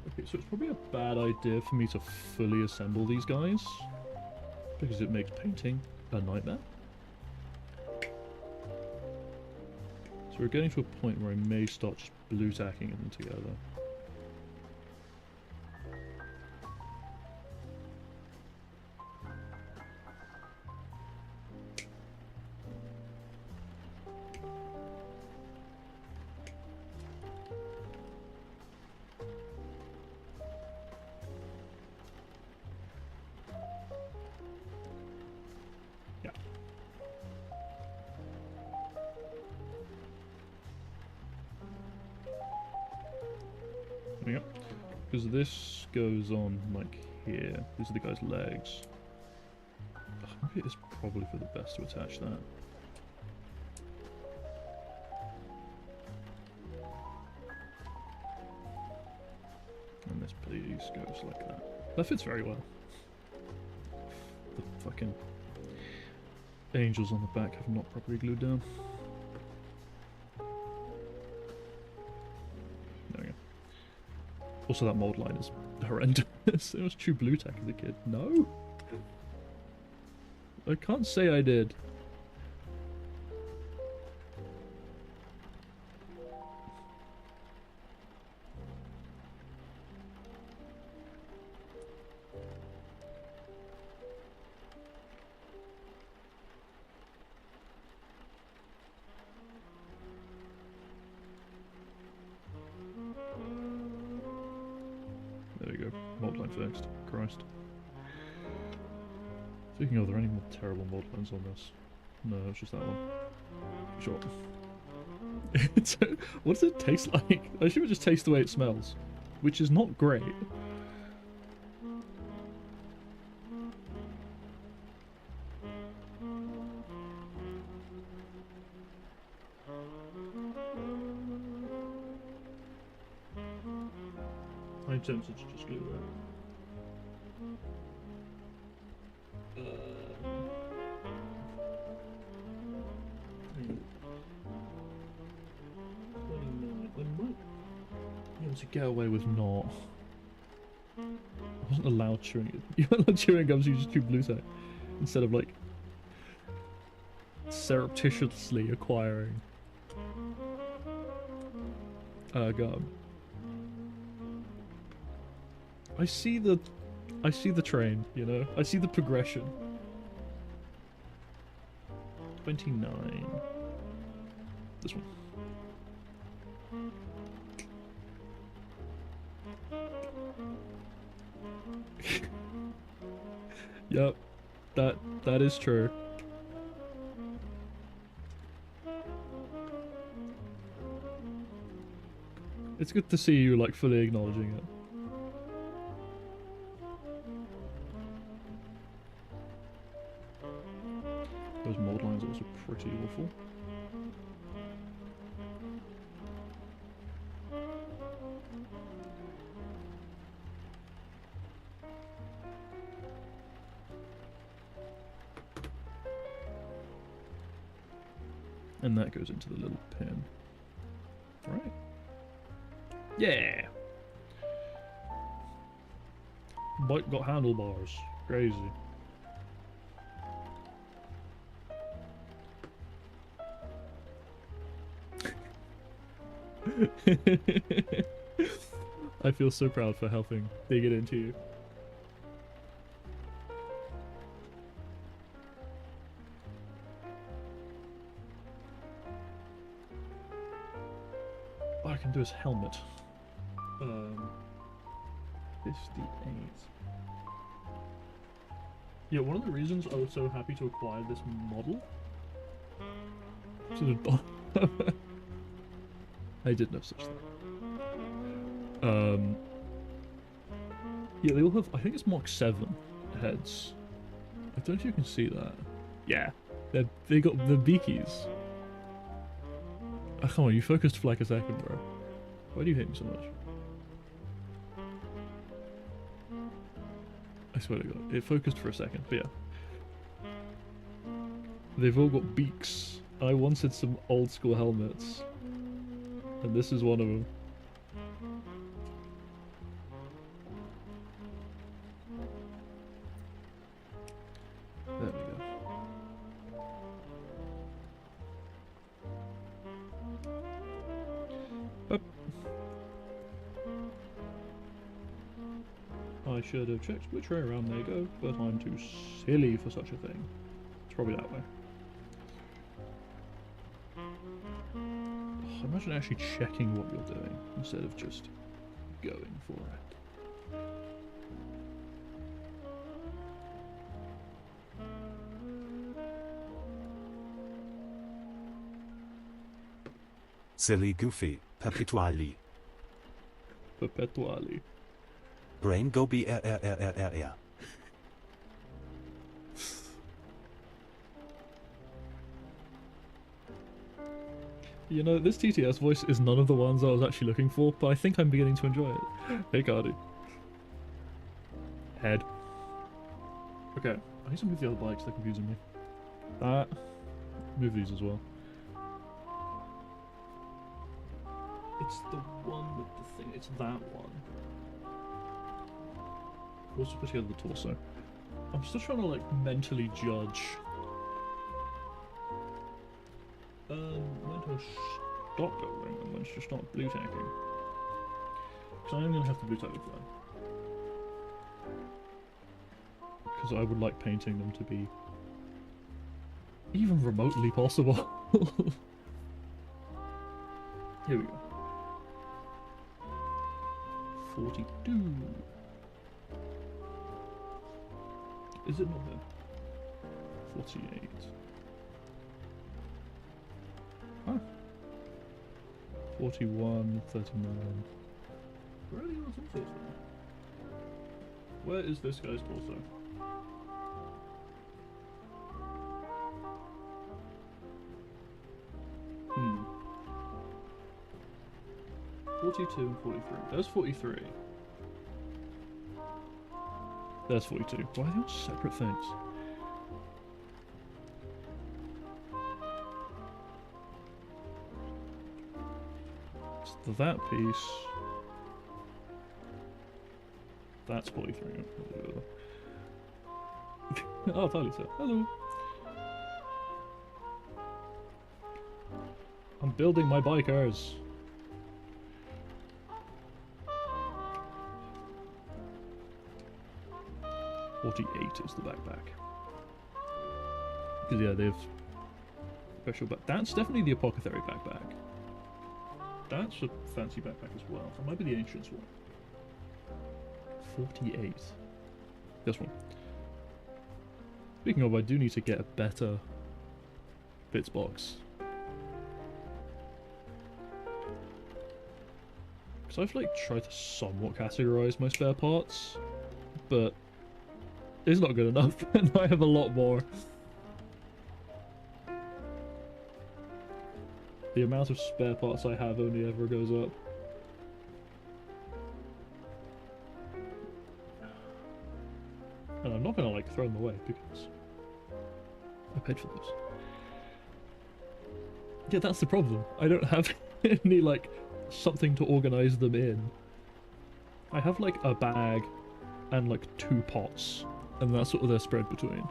Okay, so it's probably a bad idea for me to fully assemble these guys, because it makes painting a nightmare. So we're getting to a point where I may start just blue tacking them together. Yep, because this goes on like here. These are the guy's legs. Ugh, maybe it is probably for the best to attach that. And this piece goes like that. That fits very well. The fucking angels on the back have not properly glued down. Also, that mold line is horrendous. It was true blue tack as a kid. No! I can't say I did. There we go. Mold line fixed. Christ. Speaking of, are there any more terrible mold lines on this? No, it's just that one. Sure. What does it taste like? I assume it just tastes the way it smells, which is not great. I'm tempted to just glue that. I might be able to get away with not. I wasn't allowed chewing it. You weren't allowed chewing gums, you just chew blue tack. Instead of like surreptitiously acquiring a gun. I see the train, you know? I see the progression. 29. This one. Yep. That is true. It's good to see you like fully acknowledging it. Those mold lines are also pretty awful. And that goes into the little pin. Right. Yeah! Bike got handlebars. Crazy. I feel so proud for helping dig it into you. All I can do is helmet. 58. Yeah, one of the reasons I was so happy to acquire this model. I did know such thing. Yeah, they all have. I think it's Mark 7 heads. I don't know if you can see that. Yeah, they got the beakies. Oh, come on, you focused for like a second, bro. Why do you hate me so much? I swear to God, it focused for a second, but yeah. They've all got beaks. I wanted some old school helmets. And this is one of them. There we go. Up. I should have checked which way around they go, but I'm too silly for such a thing. It's probably that way. Oh, imagine actually checking what you're doing instead of just going for it. Silly goofy, perpetually. Perpetually. Brain go brrrrrr. You know, this TTS voice is none of the ones I was actually looking for, but I think I'm beginning to enjoy it. Hey, Cardi. Head. Okay, I need to move the other bikes, they're confusing me. That. Move these as well. It's the one with the thing, it's that one. Also put together the torso. I'm still trying to like mentally judge when to stop building and when to start blue tacking. Because I am going to have to blue tack with them. Because I would like painting them to be even remotely possible. Here we go. 42. Is it not here? 48. Huh. 41, 39. Where are the other torsos then? Where is this guy's torso? Hmm. 42 and 43. There's 43. There's 42. Why are they all separate things? So that piece. That's 43. Oh, Talisa. Hello. I'm building my bikers. $48 is the backpack. Because yeah, they have special back. That's definitely the apothecary backpack. That's a fancy backpack as well. That might be the ancients one. 48. This one. Speaking of, I do need to get a better bits box. Because I've like tried to somewhat categorize my spare parts, but it's not good enough, and I have a lot more. The amount of spare parts I have only ever goes up. And I'm not gonna like throw them away because I paid for those. Yeah, that's the problem. I don't have any like something to organize them in. I have like a bag and like 2 pots, and that's what they're spread between.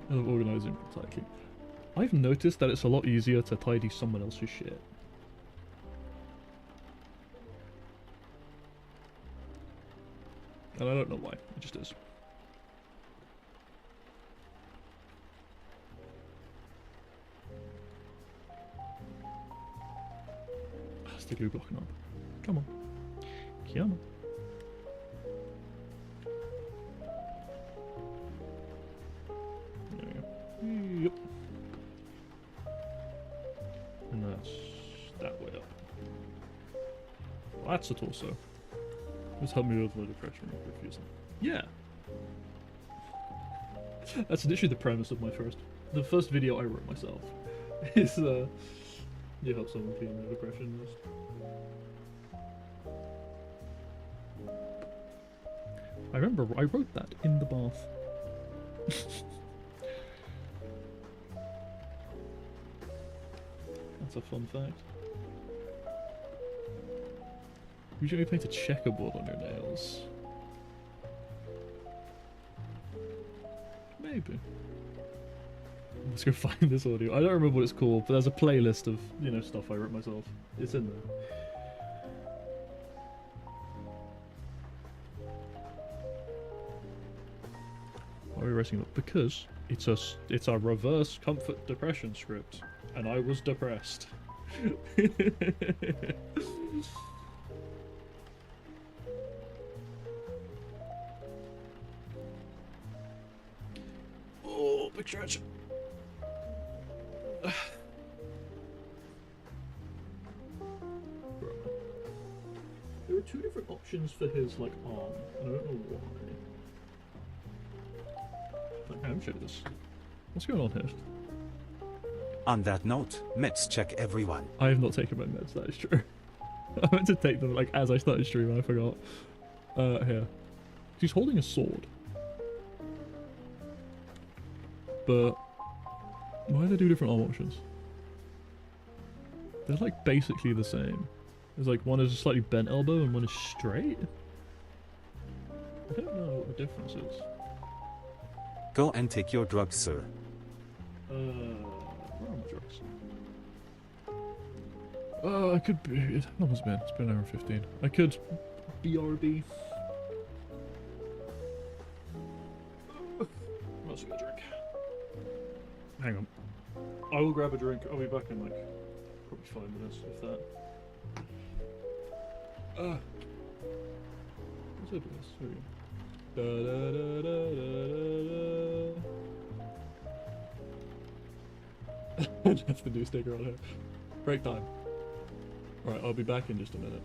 Of organizing and tidying. I've noticed that it's a lot easier to tidy someone else's shit. And I don't know why, it just is. That's the glue blocking up. Come on. Come on. There we go. Yep. And that's that way up. Well, that's the torso. Just help me with the depression and confusing. Yeah. That's literally the premise of the first video I wrote myself. Is you help someone clean their depression list. I remember I wrote that in the bath. That's a fun fact. Usually paint a checkerboard on your nails. Maybe. Let's go find this audio. I don't remember what it's called, but there's a playlist of, you know, stuff I wrote myself. It's in there. Why are we racing up? Because it's a reverse comfort depression script, and I was depressed. Oh, big stretch. There were 2 different options for his like arm, and I don't know why. I'm sure this. What's going on here? On that note, meds check everyone. I have not taken my meds, that is true. I meant to take them like as I started streaming, I forgot. Here. He's holding a sword. But why do they do different arm options? They're like basically the same. There's like one is a slightly bent elbow and one is straight. I don't know what the difference is. Go and take your drugs, sir. Where are my drugs? I could be. How long has it been? It's been an hour and 15. I could BRB. What else we got to drink? Hang on. I will grab a drink. I'll be back in like probably 5 minutes, if that. What's it? There we go. Da, da, da, da, da. That's the new sticker on here. Break time. Alright, I'll be back in just a minute.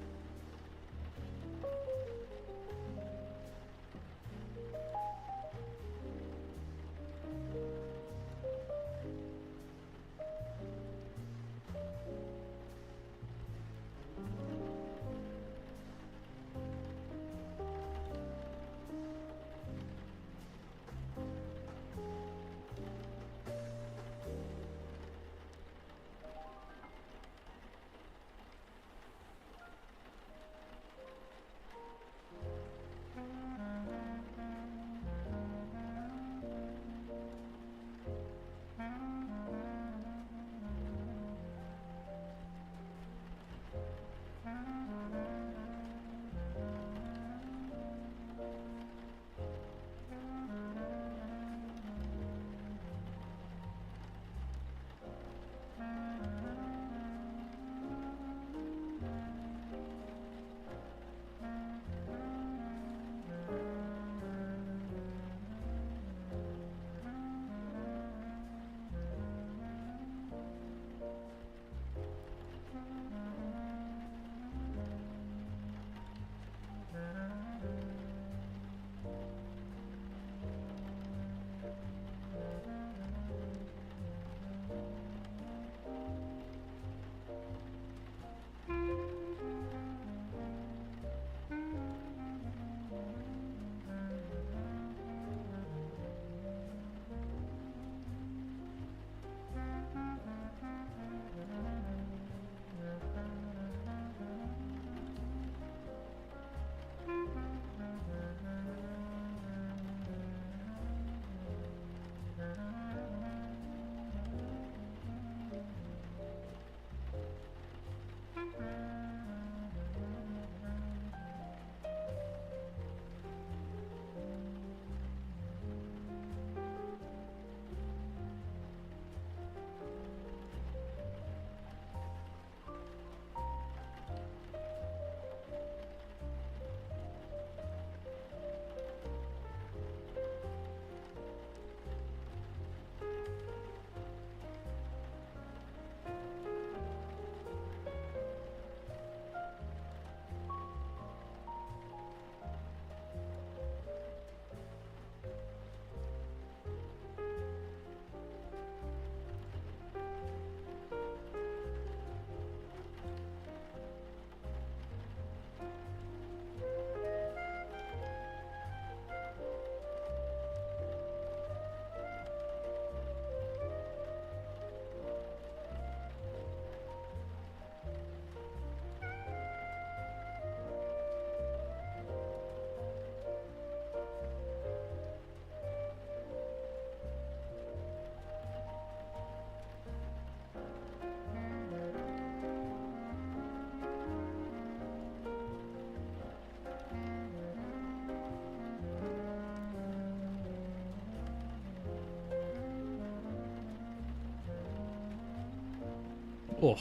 Oh.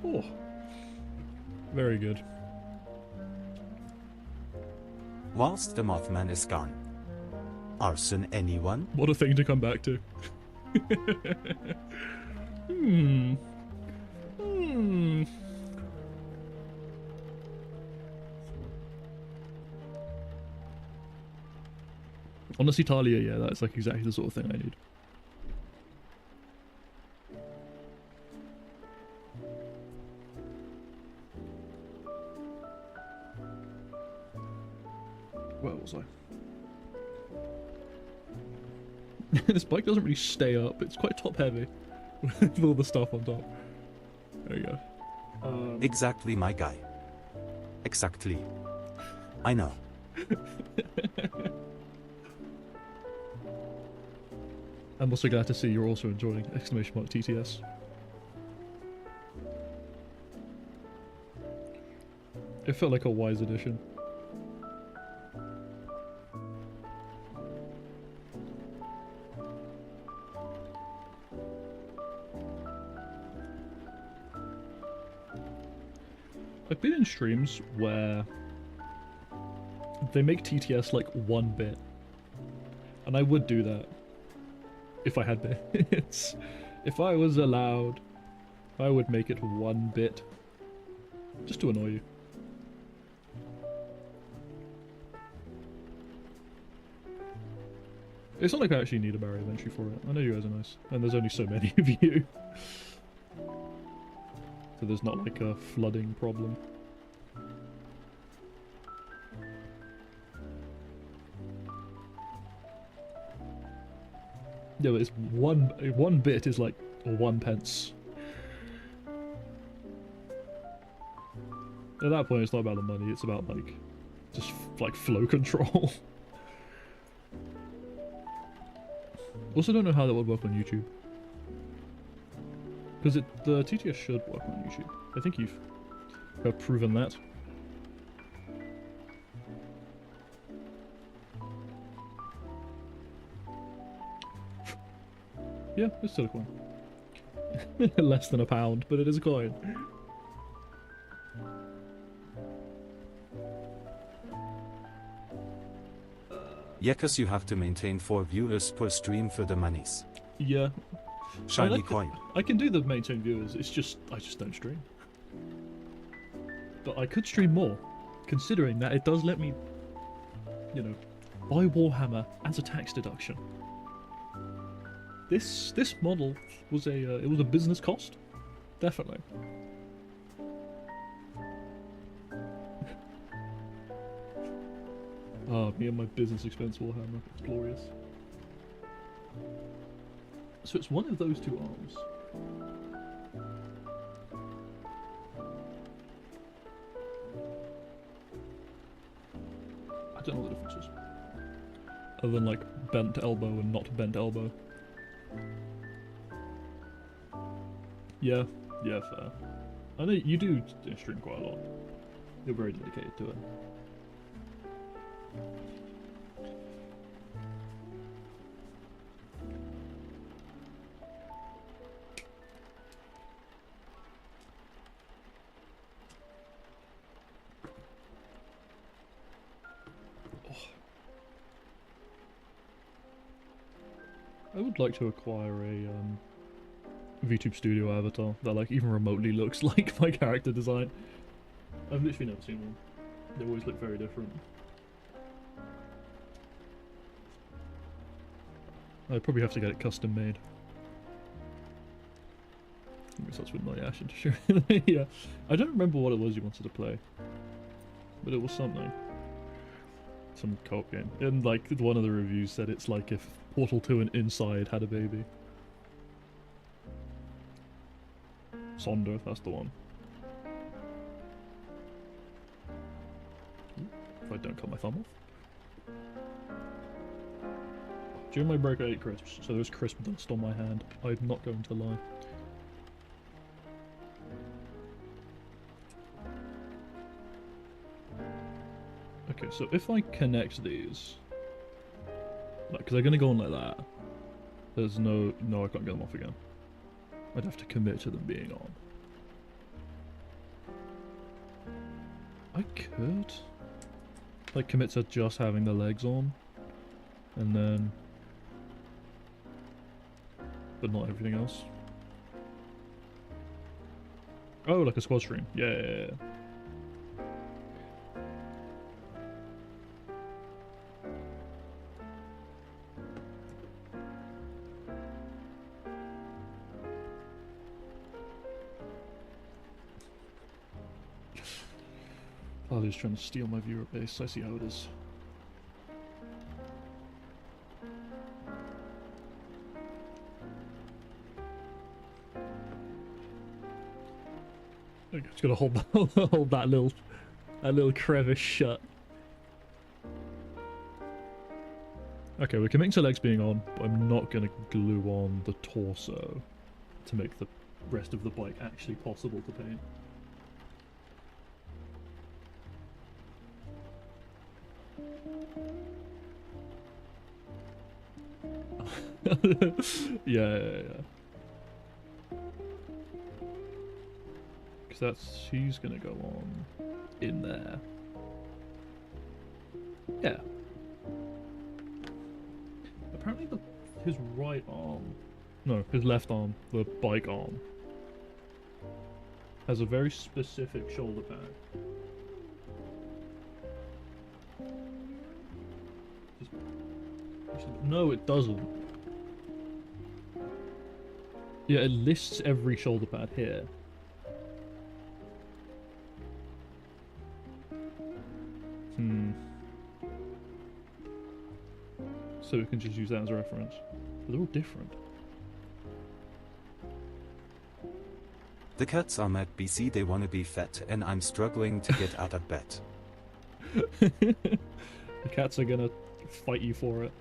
Oh. Very good. Whilst the Mothman is gone. Arson anyone? What a thing to come back to. Hmm. Hmm. Honestly, Talia, yeah, that's like exactly the sort of thing I need. Where was I? This bike doesn't really stay up. It's quite top heavy with all the stuff on top. There you go. Exactly, my guy. Exactly. I know. I'm also glad to see you're also enjoying exclamation mark TTS. It felt like a wise addition. I've been in streams where they make TTS like 1 bit, and I would do that if I had bits. If I was allowed, I would make it 1 bit just to annoy you. It's not like I actually need a barrier of entry for it. I know you guys are nice, and there's only so many of you. So there's not like a flooding problem. Yeah, but it's one bit is like 1 pence. At that point, it's not about the money. It's about like just like flow control. Also, don't know how that would work on YouTube. Because the TTS should work on YouTube. I think you've proven that. Yeah, it's still a coin. Less than £1, but it is a coin. Yeah, cause you have to maintain 4 viewers per stream for the monies. Yeah. Shiny coin. I can do the maintain viewers, it's just, I just don't stream. But I could stream more, considering that it does let me, you know, buy Warhammer as a tax deduction. This model was it was a business cost, definitely. Ah, me and my business expense Warhammer, it's glorious. So it's one of those 2 arms. I don't know what the difference is. Other than like bent elbow and not bent elbow. Yeah, fair. I know you do stream quite a lot. You're very dedicated to it. I would like to acquire a VTube Studio avatar that like even remotely looks like my character design. I've literally never seen one. They always look very different. I'd probably have to get it custom made. I guess that's with my Ash into sure. Yeah. I don't remember what it was you wanted to play. But it was something. Some co-op game. And like one of the reviews said it's like if Portal 2 and Inside had a baby. Sonder, that's the one. If I don't cut my thumb off. During my break I ate crisps, so there's crisp dust on my hand. I'm not going to lie. Okay, so if I connect these, like, because they're gonna go on like that. There's no, I can't get them off again. I'd have to commit to them being on. I could like commit to just having the legs on, and then, but not everything else. Oh, like a squad stream. Yeah. Harley's trying to steal my viewer base. I see how it is. Okay, just gotta hold that, hold that little crevice shut. Okay, we're committing to legs being on, but I'm not gonna glue on the torso to make the rest of the bike actually possible to paint. yeah. Because she's gonna go on in there. Yeah. Apparently his right arm, no, his left arm, the bike arm, has a very specific shoulder pad. No, it doesn't. Yeah, it lists every shoulder pad here. So we can just use that as a reference. But they're all different. The cats are mad BC, they wanna be fat, and I'm struggling to get out of bed. The cats are gonna fight you for it.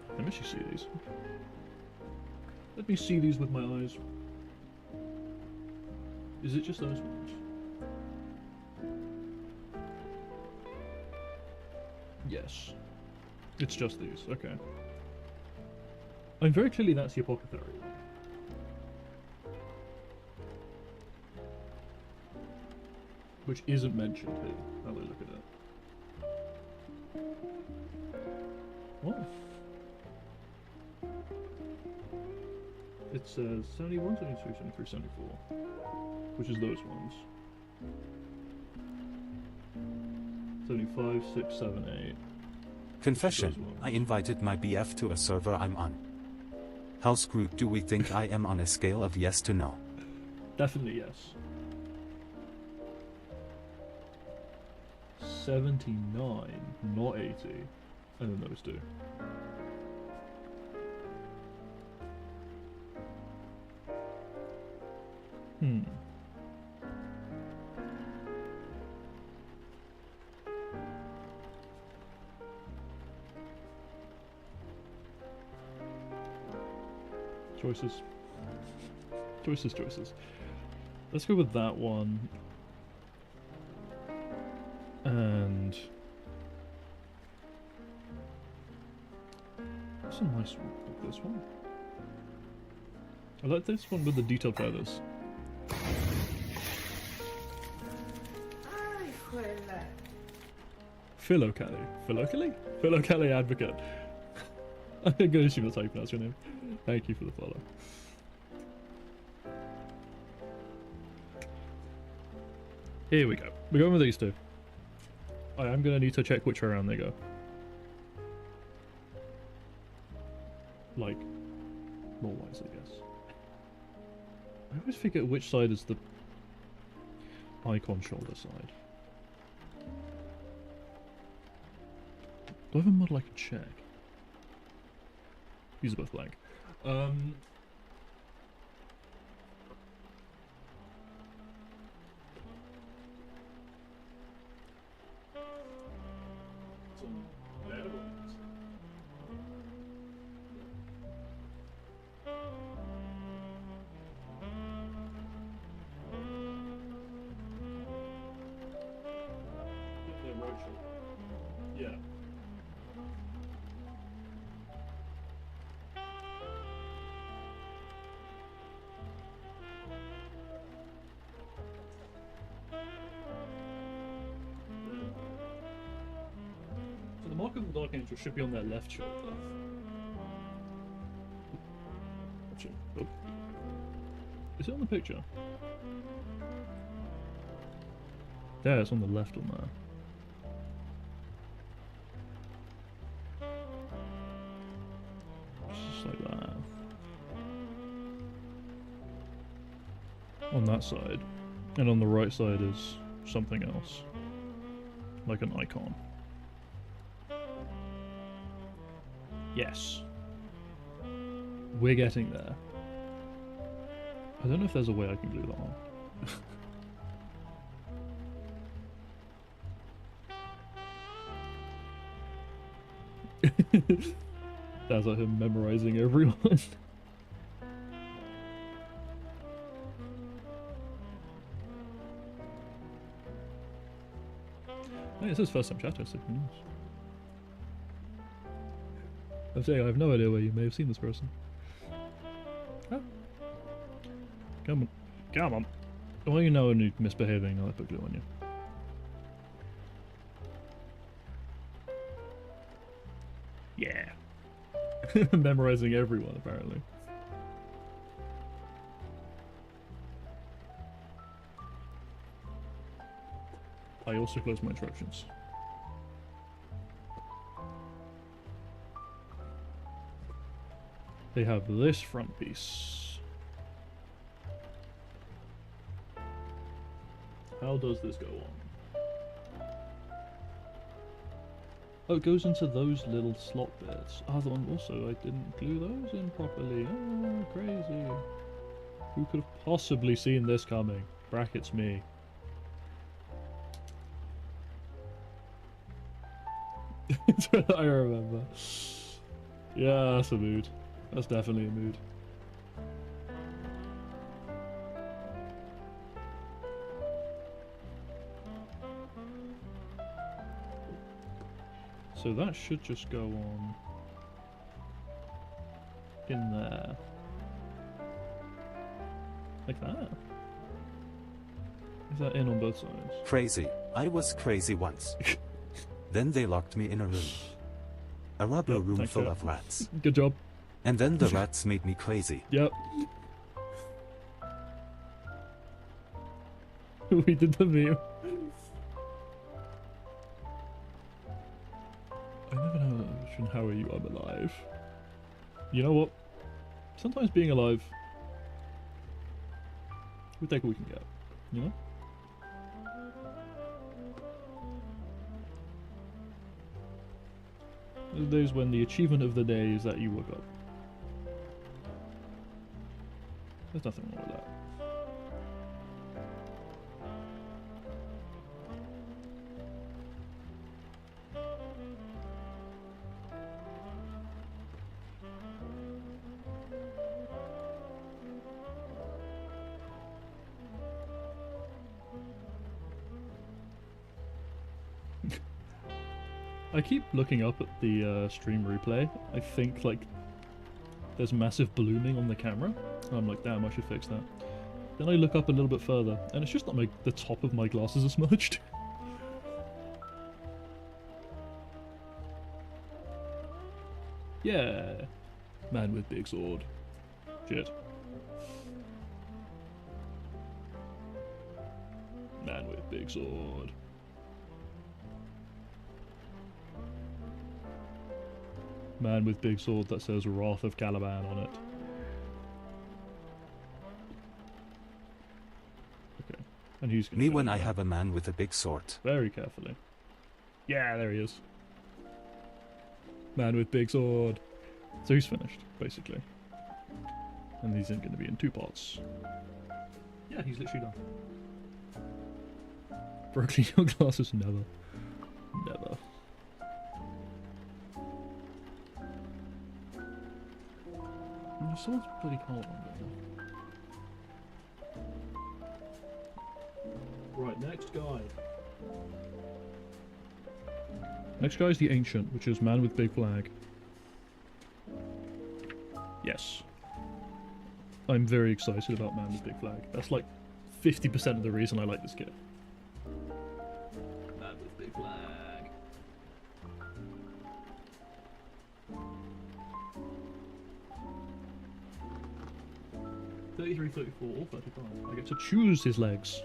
Let me actually see these. Let me see these with my eyes. Is it just those ones? Yes. It's just these, okay. I mean, very clearly that's the apothecary one. Which isn't mentioned here. Now we look at it. What? It says 71, 72, 73, 74. Which is those ones. 75, 6, 7, 8. Confession, I invited my BF to a server I'm on. How screwed do we think I am on a scale of yes to no? Definitely yes. 79, not 80. And then those two. Choices. Let's go with that one. And that's a nice one, like this one. I like this one with the detailed feathers. Philocali advocate. I'm gonna assume that's how you pronounce your name. Thank you for the follow. Here we go. We're going with these two. I am gonna need to check which way around they go. Like, more wise, I guess. I always forget which side is the icon shoulder side. Do I have a model I can check? These are both blank. Mark of the Dark Angel should be on their left shoulder. Watch it. Oh. Is it on the picture? There, it's on the left on there. Just like that. On that side. And on the right side is something else. Like an icon. Yes. We're getting there. I don't know if there's a way I can glue that on. Sounds like him memorizing everyone. Hey, it says first time chatter, so who knows? I'm saying I have no idea where you may have seen this person. Oh. Come on. Come on. Well, you know when you're misbehaving, I'll put glue on you. Yeah. Memorizing everyone, apparently. I also close my instructions. They have this front piece. How does this go on? Oh, it goes into those little slot bits. Oh, the one also, I didn't glue those in properly. Oh, crazy. Who could have possibly seen this coming? Brackets me. I remember. Yeah, that's a mood. That's definitely a mood. So that should just go on in there. Like that. Is that in on both sides? Crazy. I was crazy once. Then they locked me in a room. A rubber room full of rats. Good job. And then the rats made me crazy. Yep. We did the meme. I never know how are you I'm alive. You know what? Sometimes being alive, we take what we can get. You know? There's days when the achievement of the day is that you woke up. There's nothing wrong with that. I keep looking up at the stream replay. I think like there's massive blooming on the camera. And I'm like, damn, I should fix that. Then I look up a little bit further, and it's just not like the top of my glasses are smudged. Yeah, man with big sword. Shit. Man with big sword. Man with big sword that says Wrath of Caliban on it. Okay. And he's gonna Me when I have a man with a big sword. very carefully. Yeah, there he is. Man with big sword. So he's finished, basically. And he's going to be in 2 parts. Yeah, he's literally done. Broccoli, your glasses, never. Never. Someone's bloody cold on there. Right, next guy. Next guy is the Ancient, which is man with big flag. Yes. I'm very excited about man with big flag. That's like 50% of the reason I like this kit. Man with big flag. 33, 34, or 35. I get to choose his legs.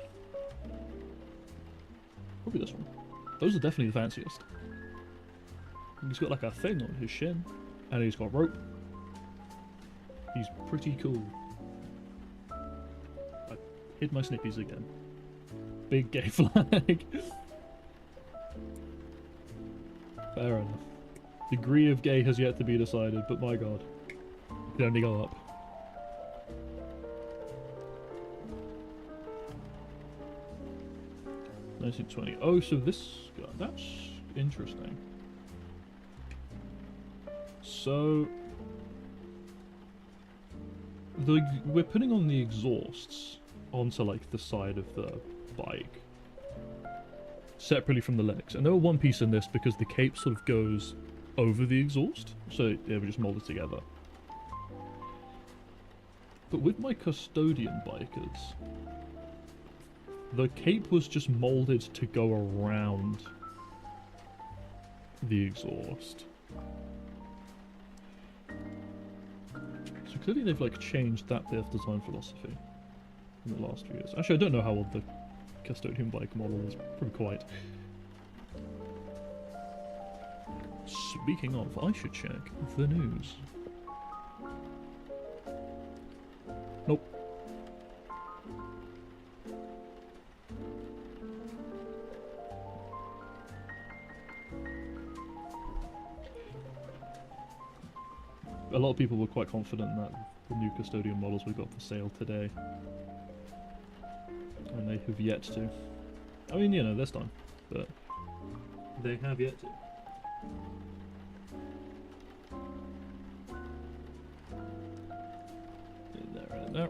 Probably this one. Those are definitely the fanciest. He's got like a thing on his shin, and he's got rope. He's pretty cool. I hid my snippies again. Big gay flag. Fair enough. Degree of gay has yet to be decided, but my god. It can only go up. $19.20. Oh, so this guy, that's interesting. So we're putting on the exhausts onto like the side of the bike, separately from the legs, and they're one piece in this because the cape sort of goes over the exhaust, so they were just molded together. But with my custodian bikers, the cape was just molded to go around the exhaust. So clearly they've like changed that bit of design philosophy in the last few years. Actually, I don't know how old the custodian bike model is. Probably quite. Speaking of, I should check the news. Nope. A lot of people were quite confident that the new custodian models we got for sale today. And they have yet to. I mean, you know, there's time, but they have yet to. In there.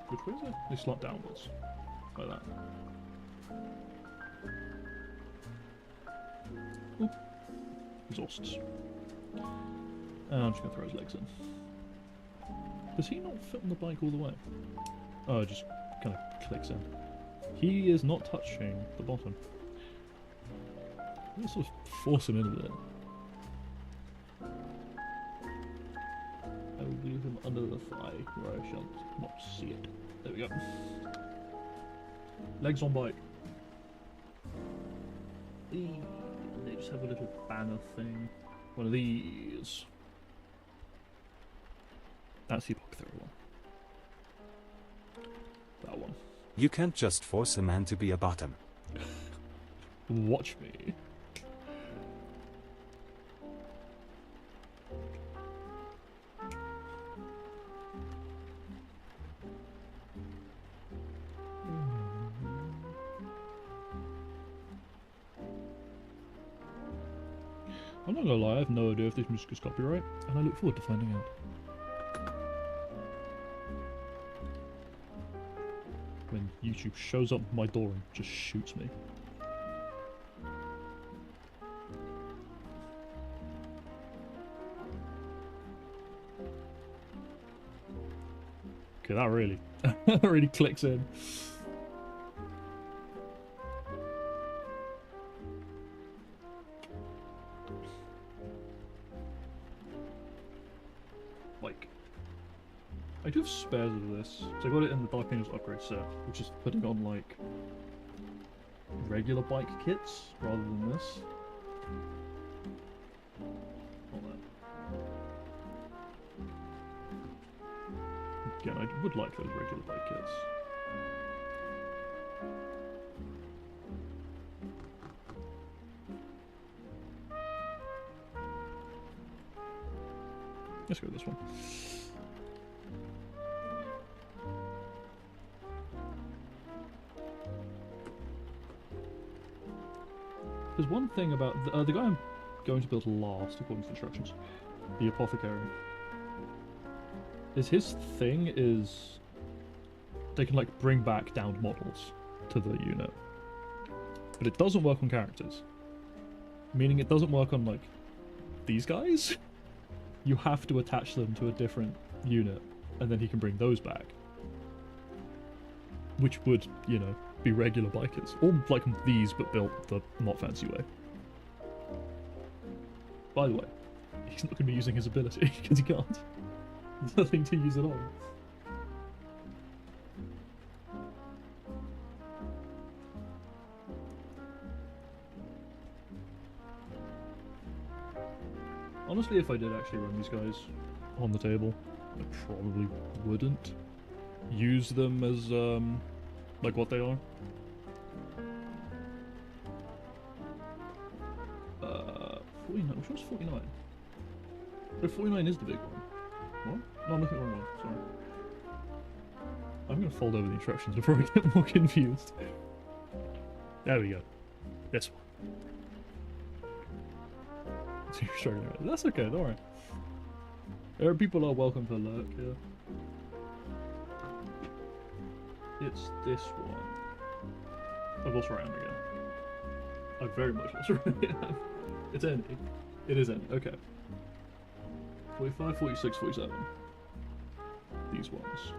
Which way is it? They slot downwards. Like that. Oop. Exhausts. And I'm just going to throw his legs in. Does he not fit on the bike all the way? Oh, it just kind of clicks in. He is not touching the bottom. Let's sort of force him in a bit. I will leave him under the thigh where I shall not see it. There we go. Legs on bike. They just have a little banner thing. One of these. That's the epoch one. That one. You can't just force a man to be a bottom. Watch me. I'm not gonna lie, I have no idea if this music is copyright, and I look forward to finding out. When YouTube shows up my door and just shoots me. Okay, that really, that really clicks in. Like, I do have spares of this, so I got it in the Dark Angels upgrade set, which is putting on like regular bike kits rather than this. Not that. Again, I would like those regular bike kits. Let's go with this one. There's one thing about the guy I'm going to build last, according to the instructions, the apothecary. Is his thing is they can like bring back downed models to the unit, but it doesn't work on characters. Meaning it doesn't work on like these guys. You have to attach them to a different unit, and then he can bring those back. Which would, you know, be regular bikers. Or like these, but built the not fancy way. By the way, he's not going to be using his ability, because he can't. There's nothing to use it on. Honestly, if I did actually run these guys on the table, I probably wouldn't use them as, like what they are. 49, which one's 49? Oh, 49 is the big one. What? No, I'm looking at the wrong one, sorry. I'm gonna fold over the instructions before I get more confused. There we go. This one. So you're struggling with it. That's okay, don't worry. People are welcome to lurk here. It's this one. I've lost where I am again. I very much lost where I am. It's N. It is N. Okay. 45, 46, 47. These ones.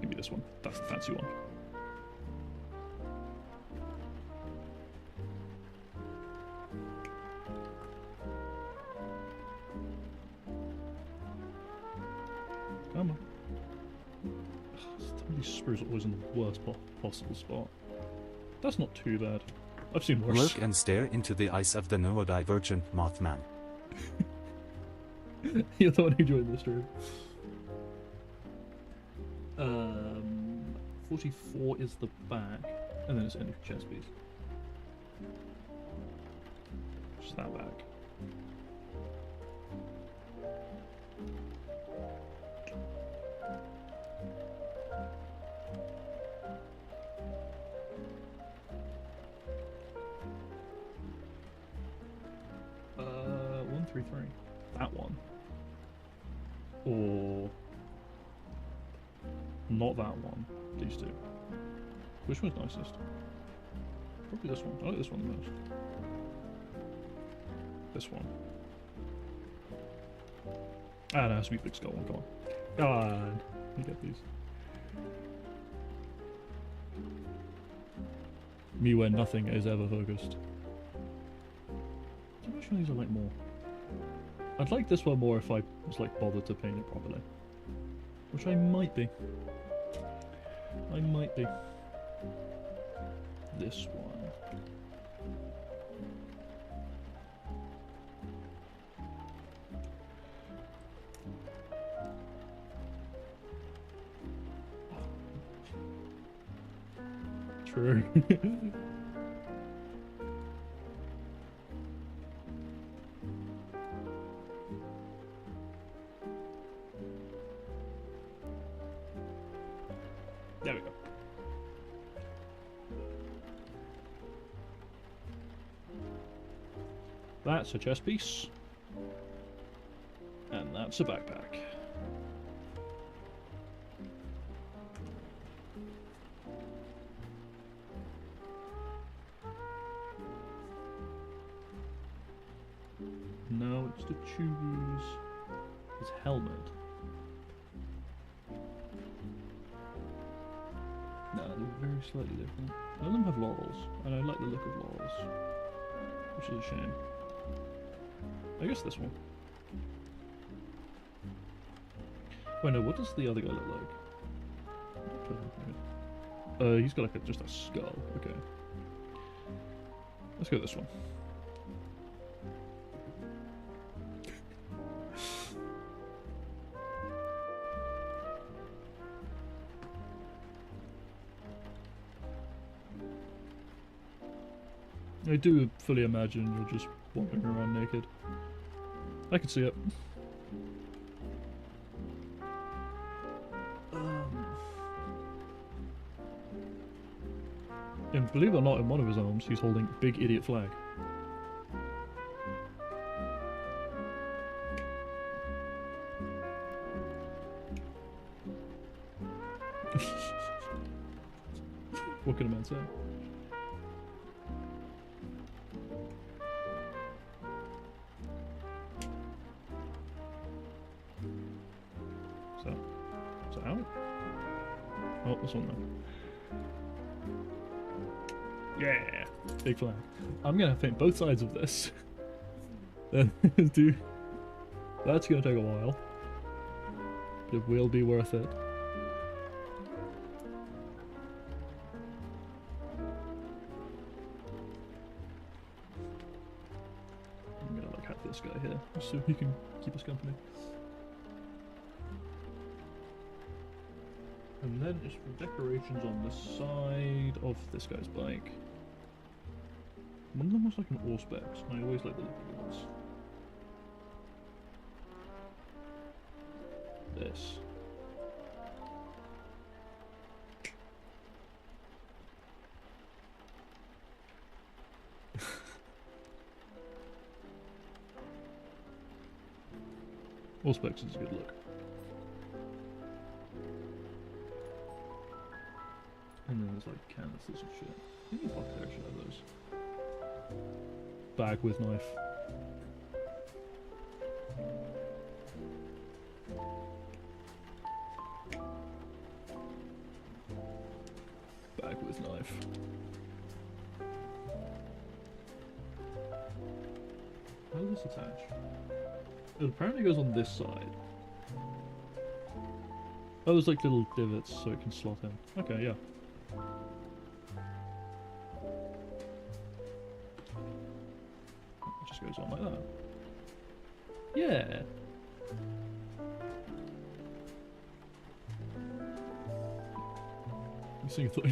Give me this one. That's the fancy one. Come on. These screws are always in the worst possible spot. That's not too bad. I've seen worse. Look and stare into the eyes of the neurodivergent Mothman. You're the one who joined the stream. 44 is the back, and then it's end of chest piece. Just that back. One, three, three. That one. Or not that one. These two. Which one's nicest? Probably this one. I like this one the most. This one. Ah, no, it has to be big skull one. Come on. God, you get these. Me where nothing is ever focused. Which one of these I like more? I'd like this one more if I was like bothered to paint it properly. Which I might be. I might be. This one. True. There we go. That's a chest piece. And that's a backpack. Now it's to choose his helmet. No, they're very slightly different. None of them have laurels, and I like the look of laurels, which is a shame. I guess this one. Wait, no, what does the other guy look like? He's got like just a skull. Okay. Let's go with this one. I do fully imagine you're just wandering around naked. I can see it. And believe it or not, in one of his arms, he's holding Big Idiot Flag. What can a man say? So out? Oh, this one then. Yeah! Big flag. I'm gonna paint both sides of this. Then do That's gonna take a while. But it will be worth it. I'm gonna like have this guy here, just so he can keep us company. And then it's for decorations on the side of this guy's bike. One of them was like an Auspex, and I always like the look of ones. This. Auspex is a good look. And then there's like canisters and shit. I think fuck there should have those. Bag with knife. Bag with knife. How does this attach? It apparently goes on this side. Oh, there's like little divots so it can slot in. Okay, yeah. It just goes on like that. Yeah. So you thought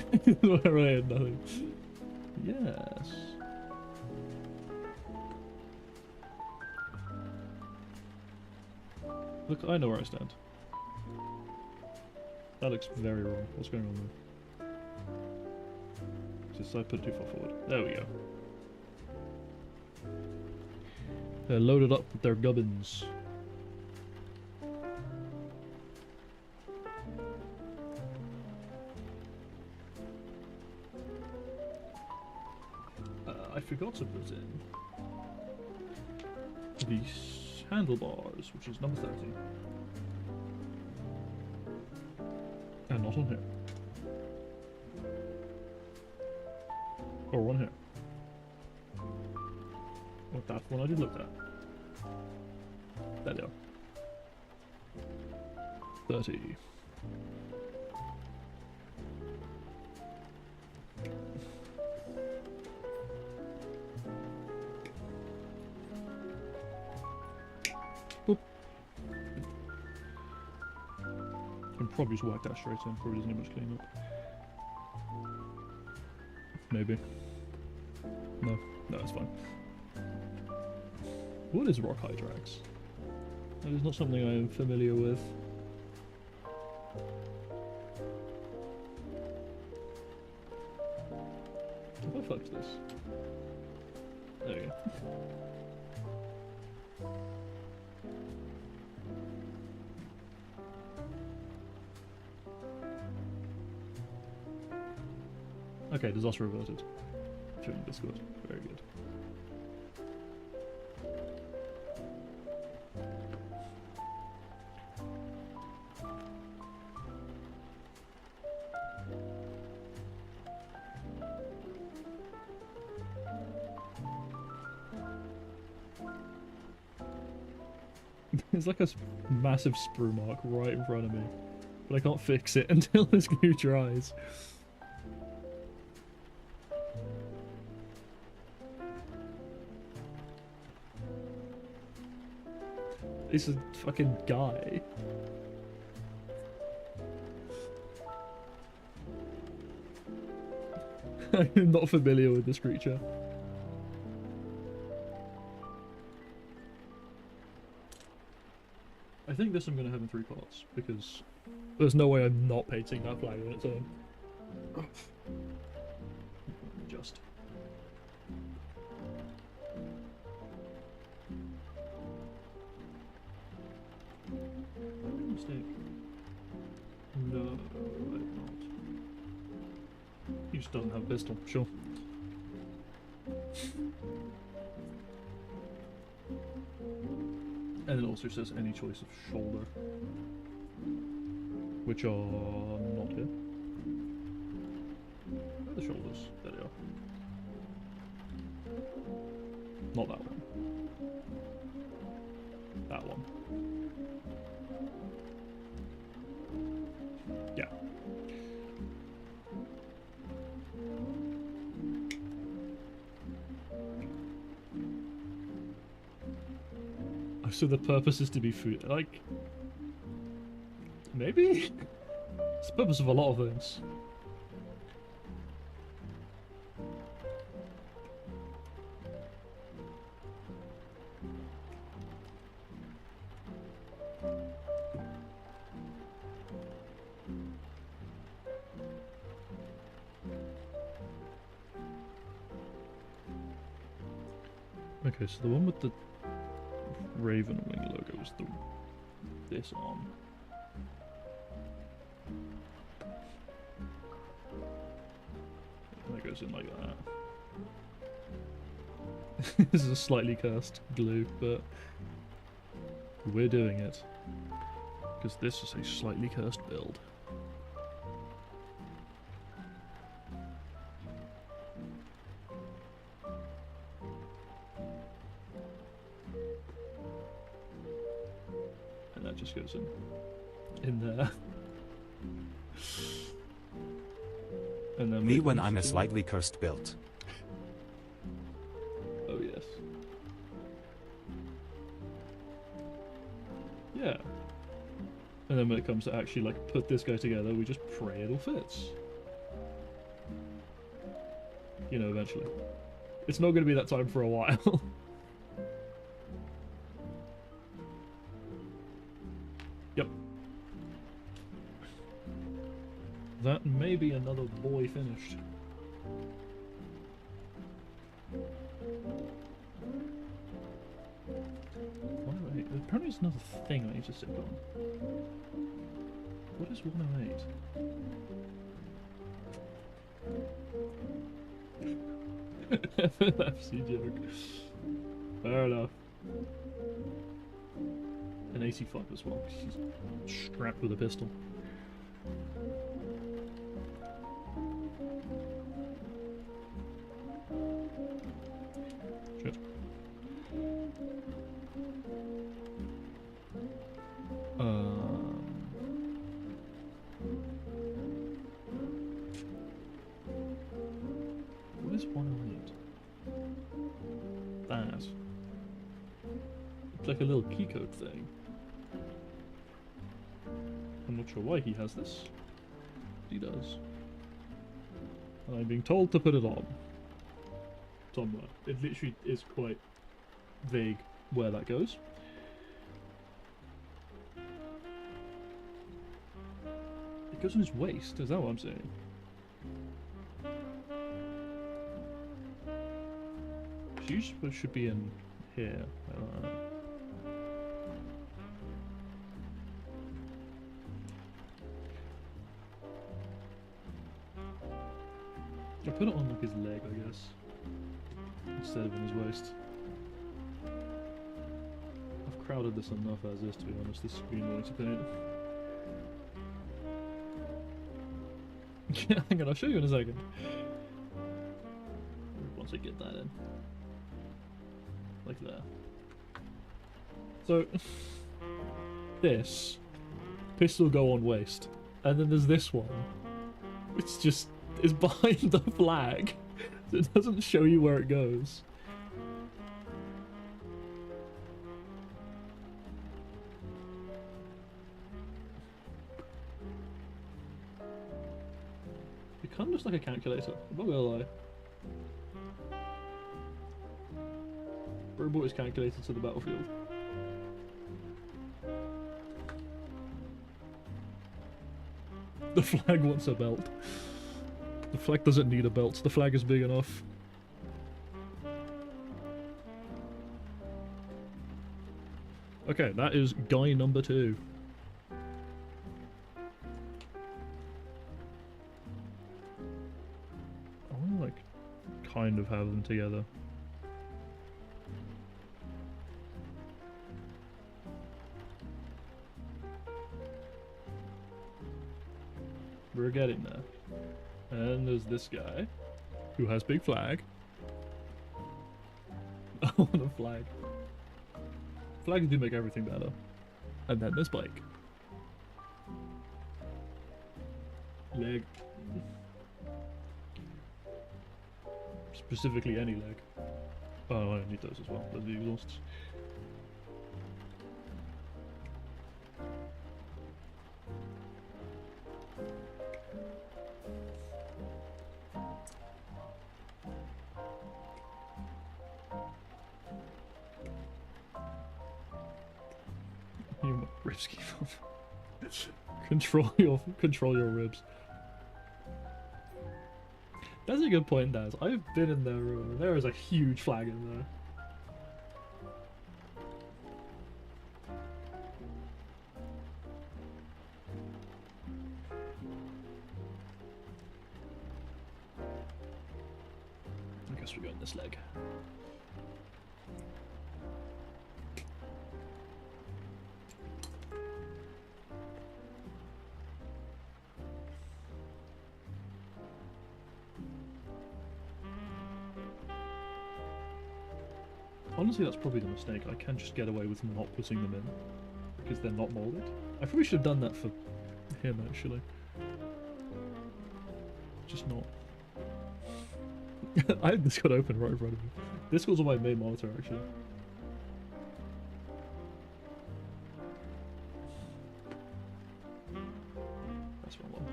I had nothing. Yes. Look, I know where I stand. That looks very wrong. What's going on there? Just I put it too far forward. There we go. They're loaded up with their gubbins. I forgot to put in these handlebars, which is number 30. And not on here. Or on here. Well, that's one I did look at. There they are. 30. Boop. Can probably just whack that straight in, probably doesn't need much clean up. Maybe. No, it's fine. What is rock hydrax? That is not something I am familiar with. Have I fucked this? There you go. Okay, disaster reverted. Showing Discord. Very good. There's like a massive sprue mark right in front of me, but I can't fix it until this glue dries. This is a fucking guy. I'm not familiar with this creature. I think this I'm going to have in 3 parts, because there's no way I'm not painting that flag on its own. Just. Mistake. No, I have not. He just doesn't have a pistol, sure. And it also says any choice of shoulder, which are not here. Where are the shoulders? There they are. Not that one. That one. Yeah. Oh, so the purpose is to be food. Like, maybe? It's the purpose of a lot of things. Okay, so the one with the Raven Wing logo is this arm. And that goes in like that. This is a slightly cursed glue, but we're doing it. Because this is a slightly cursed build. And that just goes in there. And then Me when I'm a slightly cursed build. Oh yes. Yeah. And then when it comes to actually like put this guy together, we just pray it all fits. You know, eventually. It's not going to be that time for a while. Yep. That may be another boy finished. Wait, apparently there's another thing I need to stick on. What is 108? FFC joke. Fair enough. An 85 as well, because he's strapped with a pistol. Shit. What is 108? That. It's like a little keycode thing. I'm not sure why he has this. He does. And I'm being told to put it on. Somewhere. It literally is quite vague where that goes. It goes on his waist, is that what I'm saying? It should be in here. I put it on like his leg, I guess, instead of in his waist. I've crowded this enough as is, to be honest, this screen wanting to paint. Yeah, hang on, I'll show you in a second. Once I get that in. Like there. So, this pistol go on waist, and then there's this one, which just is behind the flag, so it doesn't show you where it goes. It kind of looks like a calculator, I'm not gonna lie. Robot is calculated to the battlefield. The flag wants a belt. The flag doesn't need a belt, the flag is big enough. Okay, that is guy number 2. I want to, like, kind of have them together. We're getting there. And there's this guy who has big flag. I want a flag. Flags do make everything better. And then there's Blake. Leg. Specifically any leg. Oh, I need those as well. Those are the exhausts. You ribs keep control your ribs. That's a good point, Daz. I've been in their room and there is a huge flag in there. I guess we're going this leg. Honestly, that's probably the mistake. I can just get away with not putting them in because they're not molded. I probably should have done that for him, actually. Just not. I have this got open right in front of me. This was on my main monitor, actually. That's one.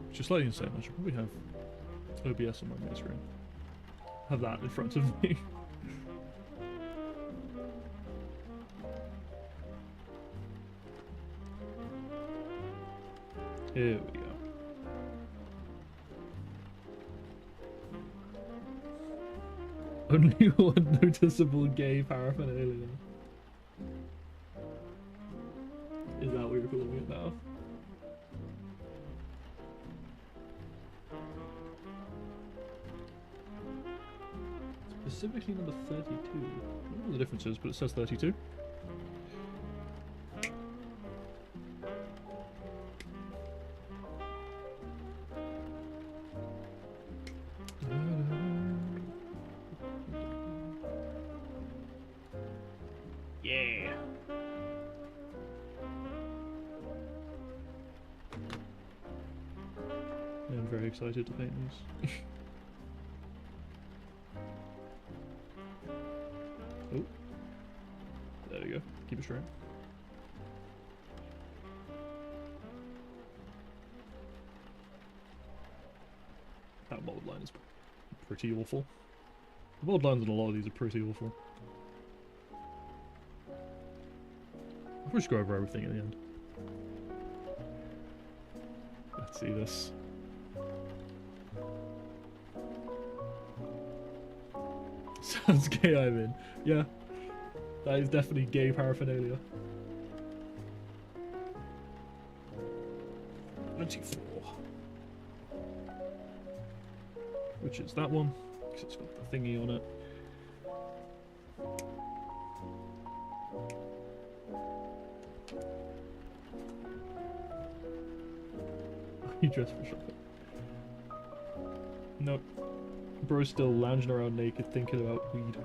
Which is slightly insane. I should probably have OBS on my main screen. Have that in front of me. Here we go. Only one noticeable gay paraphernalia. Is that what you're calling it now? Specifically number 32. I don't know what the difference is, but it says 32. Yeah. I'm very excited to paint these. Oh, there we go. Keep it straight. That mold line is pretty awful. The mold lines on a lot of these are pretty awful. I'll just go over everything at the end. Let's see this. Sounds gay, I'm in. Yeah. That is definitely gay paraphernalia. 24. Which is that one, because it's got the thingy on it. You dress for shopping. Nope. Bro's still lounging around naked thinking about weed.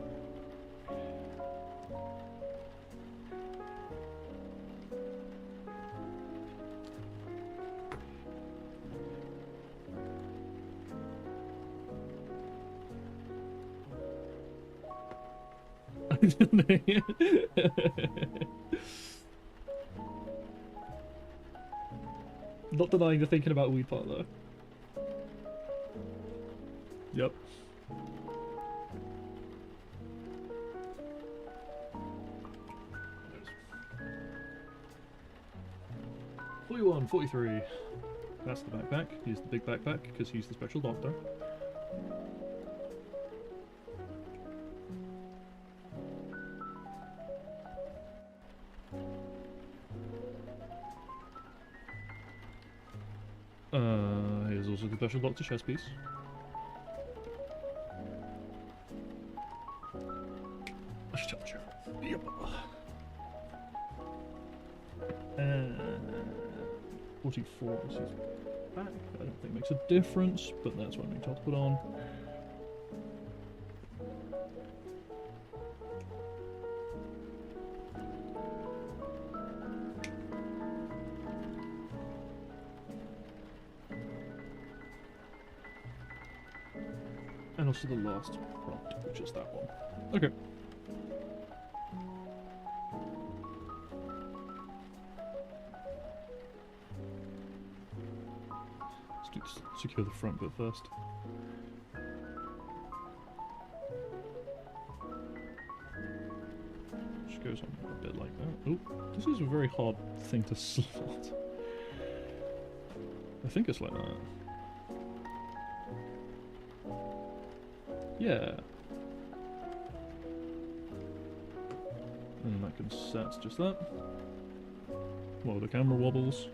Not denying the thinking about weed part though. Yep. $41, $43. That's the backpack. Here's the big backpack because he's the special doctor. Here's also the special doctor chess piece. I should touch her. Yep. 44 is his back. I don't think makes a difference, but that's what I'm going to put on. now to the last prompt, which is that one. Okay. Let's secure the front bit first. Just goes on a bit like that. Oh, this is a very hard thing to slot. I think it's like that. Yeah. And that can set just that. Whoa, the camera wobbles.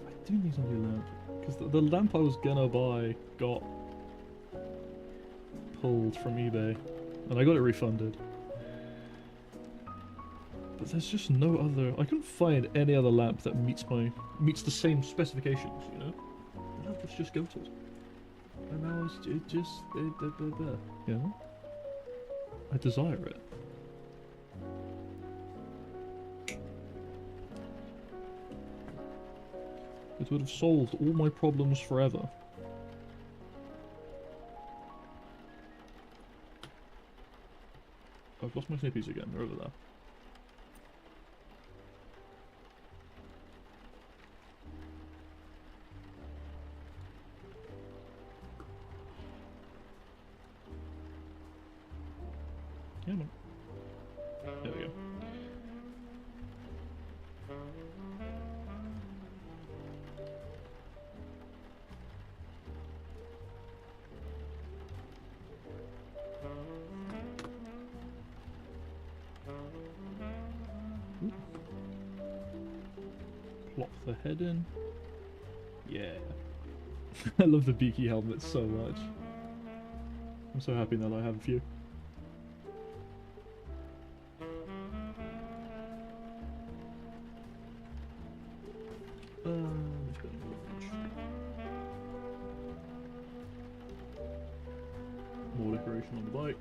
I do need a new lamp. Because the lamp I was gonna buy got pulled from eBay. And I got it refunded. But there's just no other. I couldn't find any other lamp that meets the same specifications, you know? The lamp was just goated. And now it just you know? I desire it. It would have solved all my problems forever. I've lost my snippies again, they're over there. Come on. There we go. Ooh. Plop the head in. Yeah. I love the beaky helmet so much. I'm so happy that I have a few. More decoration on the bike.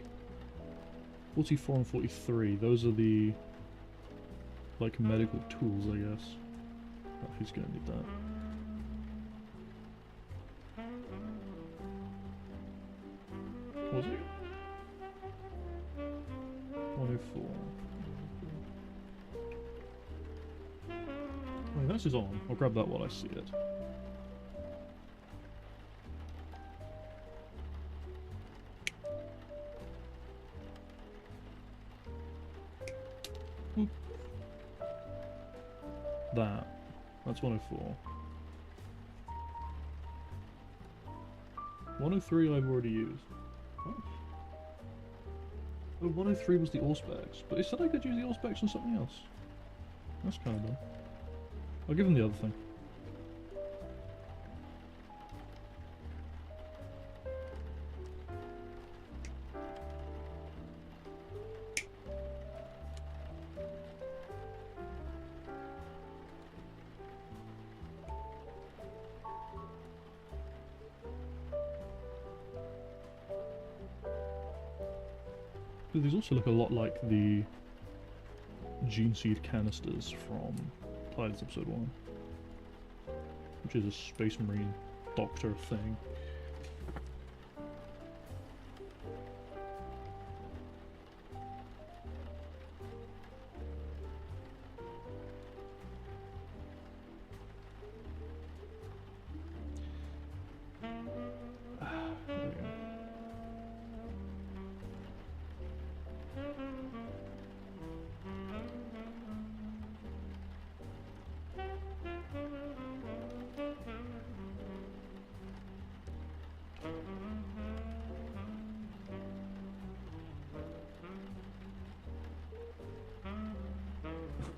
44 and 43, those are the like medical tools, I guess. Oh, who's gonna need that? What was it? 104. Oh, this is on. I'll grab that while I see it. Whoop. That's 104. 103 I've already used. What? Oh, 103 was the Auspex, but it said I could use the Auspex on something else. That's kind of dumb. I'll give him the other thing. These also look a lot like the Gene Seed canisters from Tides Episode 1, which is a Space Marine doctor thing.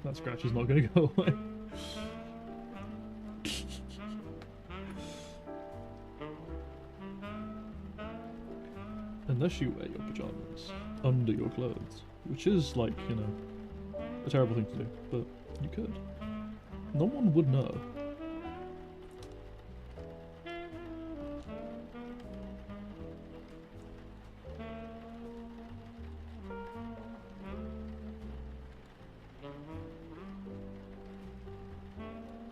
That scratch is not going to go away. Unless you wear your pajamas under your clothes, which is like, you know, a terrible thing to do, but you could. No one would know.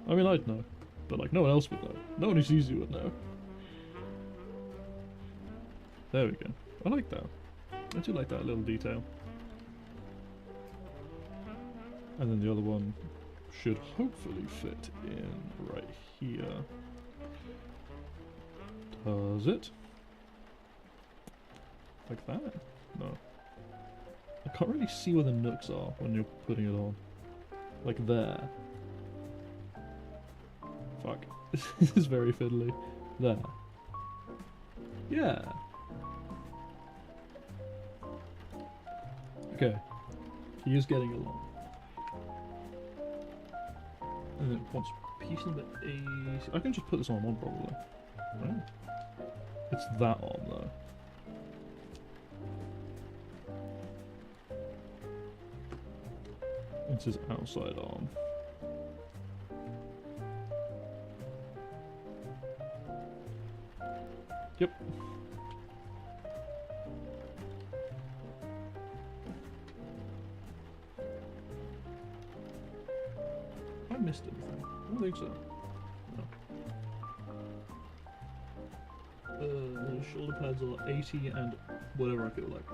I mean, I'd know, but like no one else would know. No one who sees you would know. There we go. I like that. I do like that little detail. And then the other one should hopefully fit in right here. Does it? Like that? No. I can't really see where the nooks are when you're putting it on. Like there. Fuck. This is very fiddly. There. Yeah. Okay. He is getting along. And then once piece number 8... I can just put this on one probably. Right? It's that on though. It's his outside arm. Yep. I missed anything. I don't think so. No. Shoulder pads are 80 and whatever I feel like.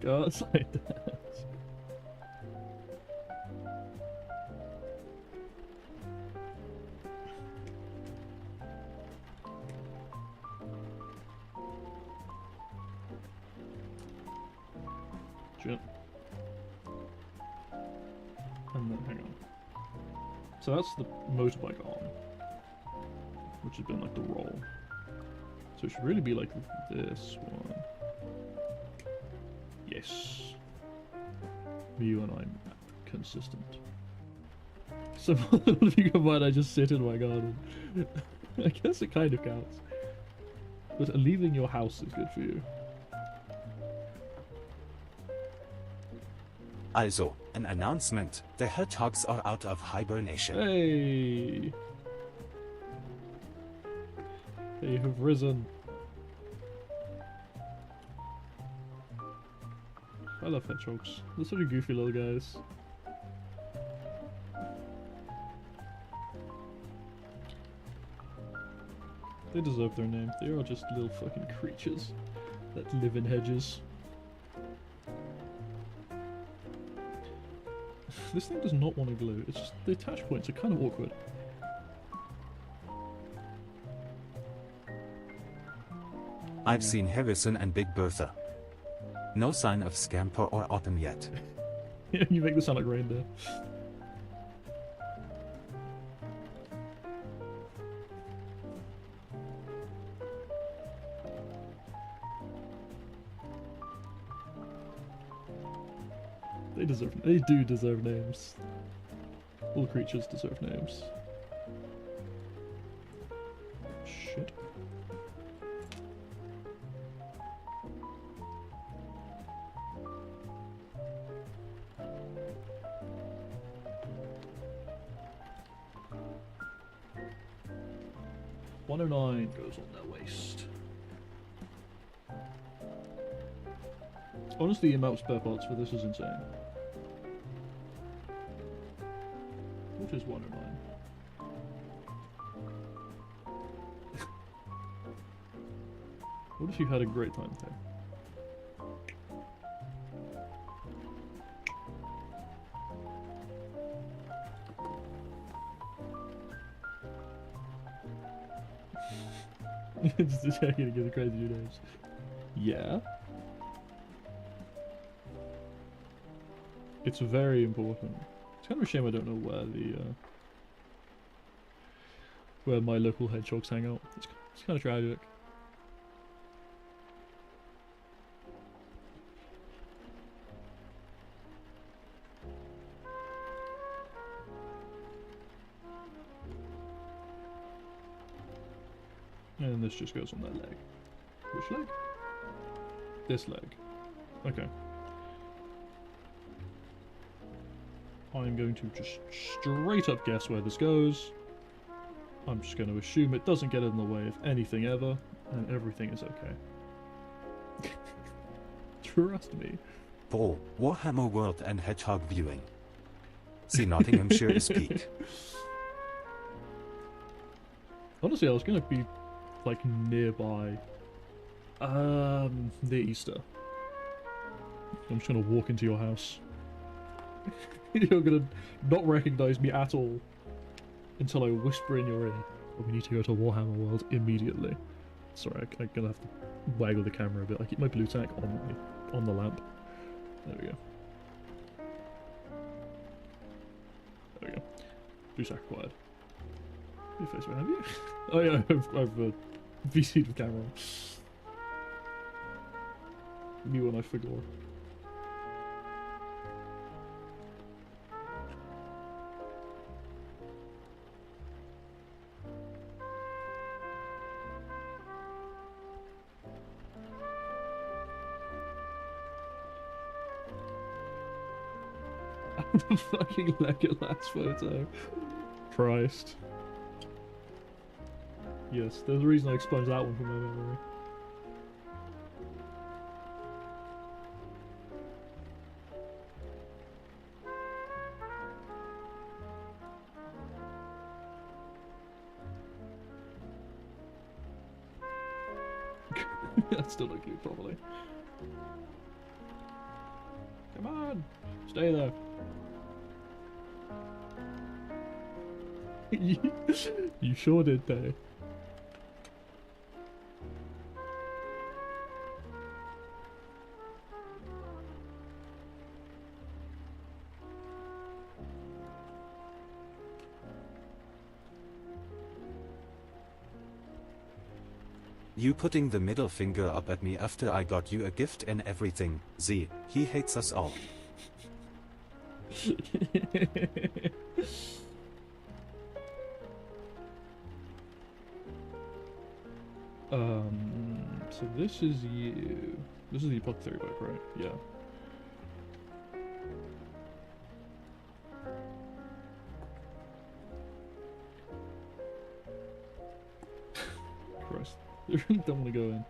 Guards like that. Shit. And then hang on. So that's the motorbike arm, which has been like the roll. So it should really be like this one. Yes. You and I'm consistent. So what if you combine I just sit in my garden? I guess it kind of counts. But leaving your house is good for you. Also, an announcement. The hedgehogs are out of hibernation. Hey! They have risen. I love hedgehogs. They're such a goofy little guys. They deserve their name. They are just little fucking creatures that live in hedges. This thing does not want to glue. It's just the attach points are kind of awkward. I've seen Harrison and Big Bertha. No sign of Scamper or Autumn yet. Yeah, you make this sound like reindeer. They do deserve names. All creatures deserve names. Shit. $109 goes on their waist. Honestly, the amount of spare parts for this is insane. What is 109? What if you had a great time there? Just checking to get the crazy new names. Yeah. It's very important. It's kind of a shame I don't know where the where my local hedgehogs hang out. It's kind of tragic. And this just goes on that leg. Which leg? This leg. Okay. I'm going to just straight up guess where this goes. I'm just going to assume it doesn't get in the way of anything ever, and everything is okay. Trust me. Paul, Warhammer World and Hedgehog viewing. See, Nottinghamshire is peak. Honestly, I was gonna be like nearby. Near Easter. I'm just gonna walk into your house. You're gonna not recognize me at all until I whisper in your ear. Oh, we need to go to Warhammer World immediately. Sorry, I'm gonna have to waggle the camera a bit. I keep my blue tack on the lamp. There we go. There we go. Blue tack acquired. Your face behind you? Oh yeah, I've VC'd the camera on. Me when I forgot. The fucking Legolas photo. Christ. Yes, there's a reason I expunged that one from my memory. That's still not glued properly. Come on! Stay there. You sure did, Tay. You putting the middle finger up at me after I got you a gift and everything. Z, he hates us all. So this is you. This is the apothecary book, right? Yeah. Christ. I really don't want to go in.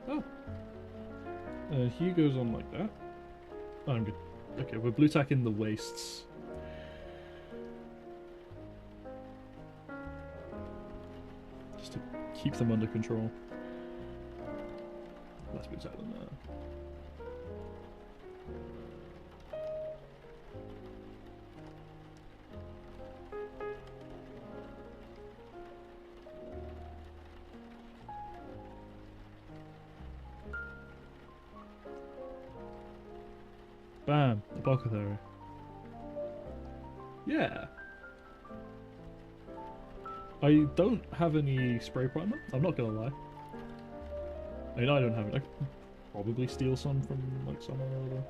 Oh. He goes on like that. Oh, I'm good. Okay, we're blue tacking the wastes. Just to keep them under control. Let's blue tack them there. Bam! Apothecary. Yeah! I don't have any spray primer, I'm not gonna lie. I mean, I don't have it. I could probably steal some from, like, somewhere or other.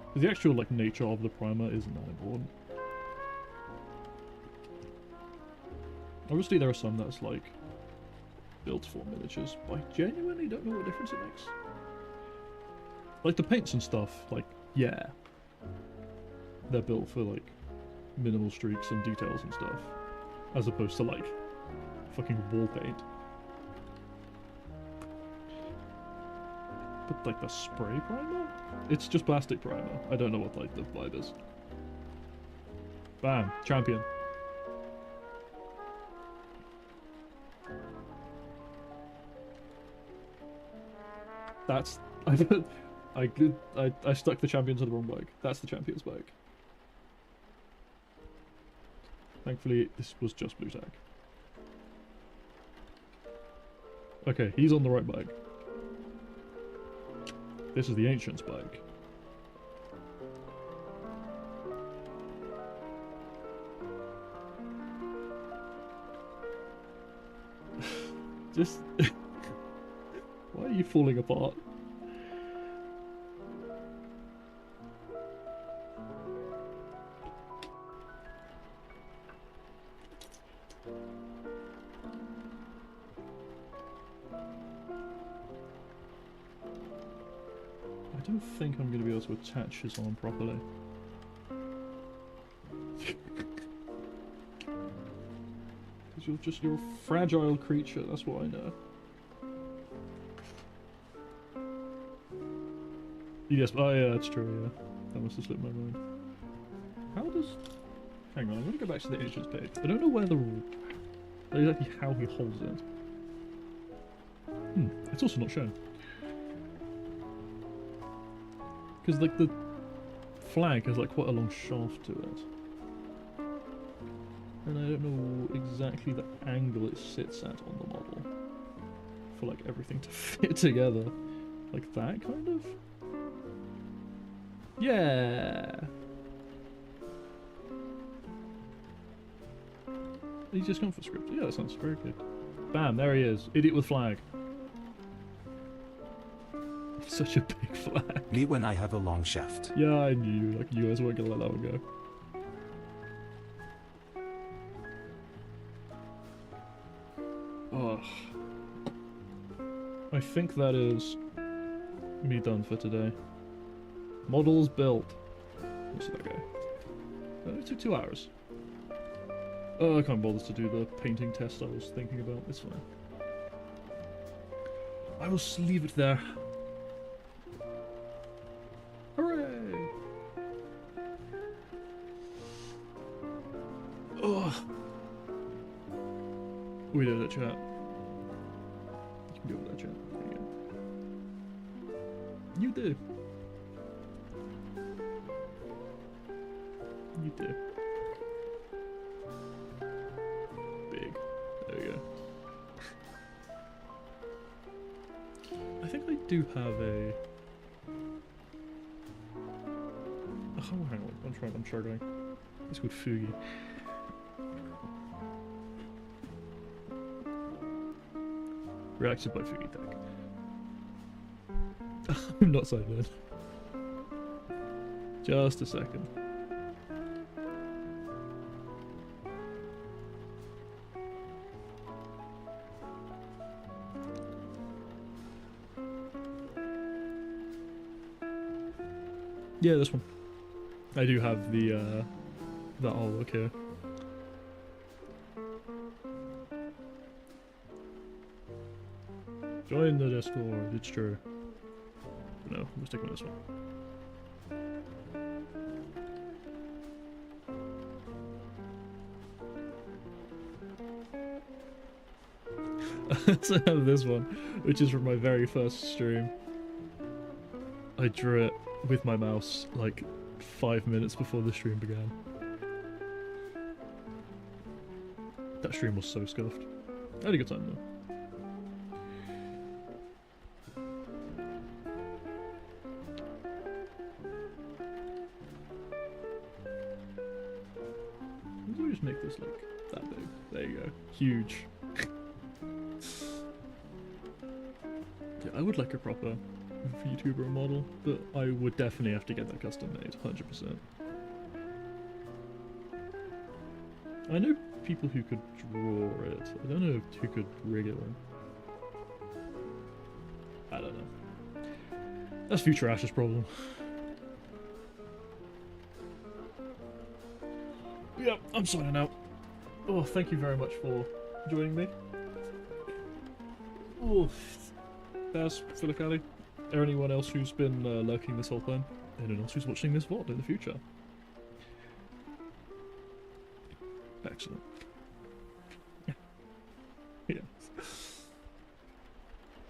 Because the actual, like, nature of the primer isn't that important. Obviously there are some that's, like, built for miniatures, but I genuinely don't know what difference it makes. Like, the paints and stuff, like, yeah. They're built for, like, minimal streaks and details and stuff. As opposed to, like, fucking wall paint. But, like, the spray primer? It's just plastic primer. I don't know what, like, the vibe is. Bam. Champion. That's... I stuck the champion to the wrong bag. That's the champion's bag. Thankfully, this was just blue tack. Okay, he's on the right bag. This is the ancient's bag. Just... Why are you falling apart? I don't think I'm going to be able to attach his arm properly. Because you're a fragile creature, that's what I know. Yes, oh yeah, that's true, yeah. That must have slipped my mind. How does... Hang on, I'm gonna go back to the agents page. I don't know where exactly how he holds it. It's also not shown. Because, like, the flag has, like, quite a long shaft to it. And I don't know exactly the angle it sits at on the model. For, like, everything to fit together. Like that, kind of? Yeah! He's just gone for script. Yeah, that sounds very good. Bam, there he is. Idiot with flag. Such a big flag. Me when I have a long shaft. Yeah, I knew. Like, you guys weren't gonna let that one go. Oh. I think that is me done for today. Models built. What's that guy? It took 2 hours. Oh, I can't bother to do the painting test I was thinking about. It's fine. I will just leave it there. Hooray! Oh. We did it, chat. You can go with that, chat. There you go. You do. You do. Big. There we go. I think I do have a... Oh, hang on. I'm struggling. It's called Fugi. Reacted by Fugi Tech. I'm not signed in. Just a second. Yeah, this one. I do have the that artwork here. Join the Discord, it's true. No, I'm sticking with this one. I also have this one, which is from my very first stream. I drew it with my mouse like 5 minutes before the stream began. That stream was so scuffed. I had a good time though. Maybe we just make this like that big. There you go. Huge. Yeah, I would like a proper VTuber model, but I would definitely have to get that custom made, 100%. I know people who could draw it. I don't know who could rig it though. I don't know. That's Future Ash's problem. Yep, I'm signing out. Oh, thank you very much for joining me. Oh, there's Filicali. Or anyone else who's been lurking this whole time. Anyone else who's watching this VOD in the future. Excellent. Yeah.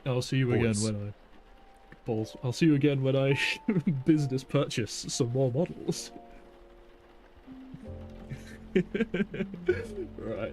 I'll see you again when I... Balls. I'll see you again when I business purchase some more models. Right.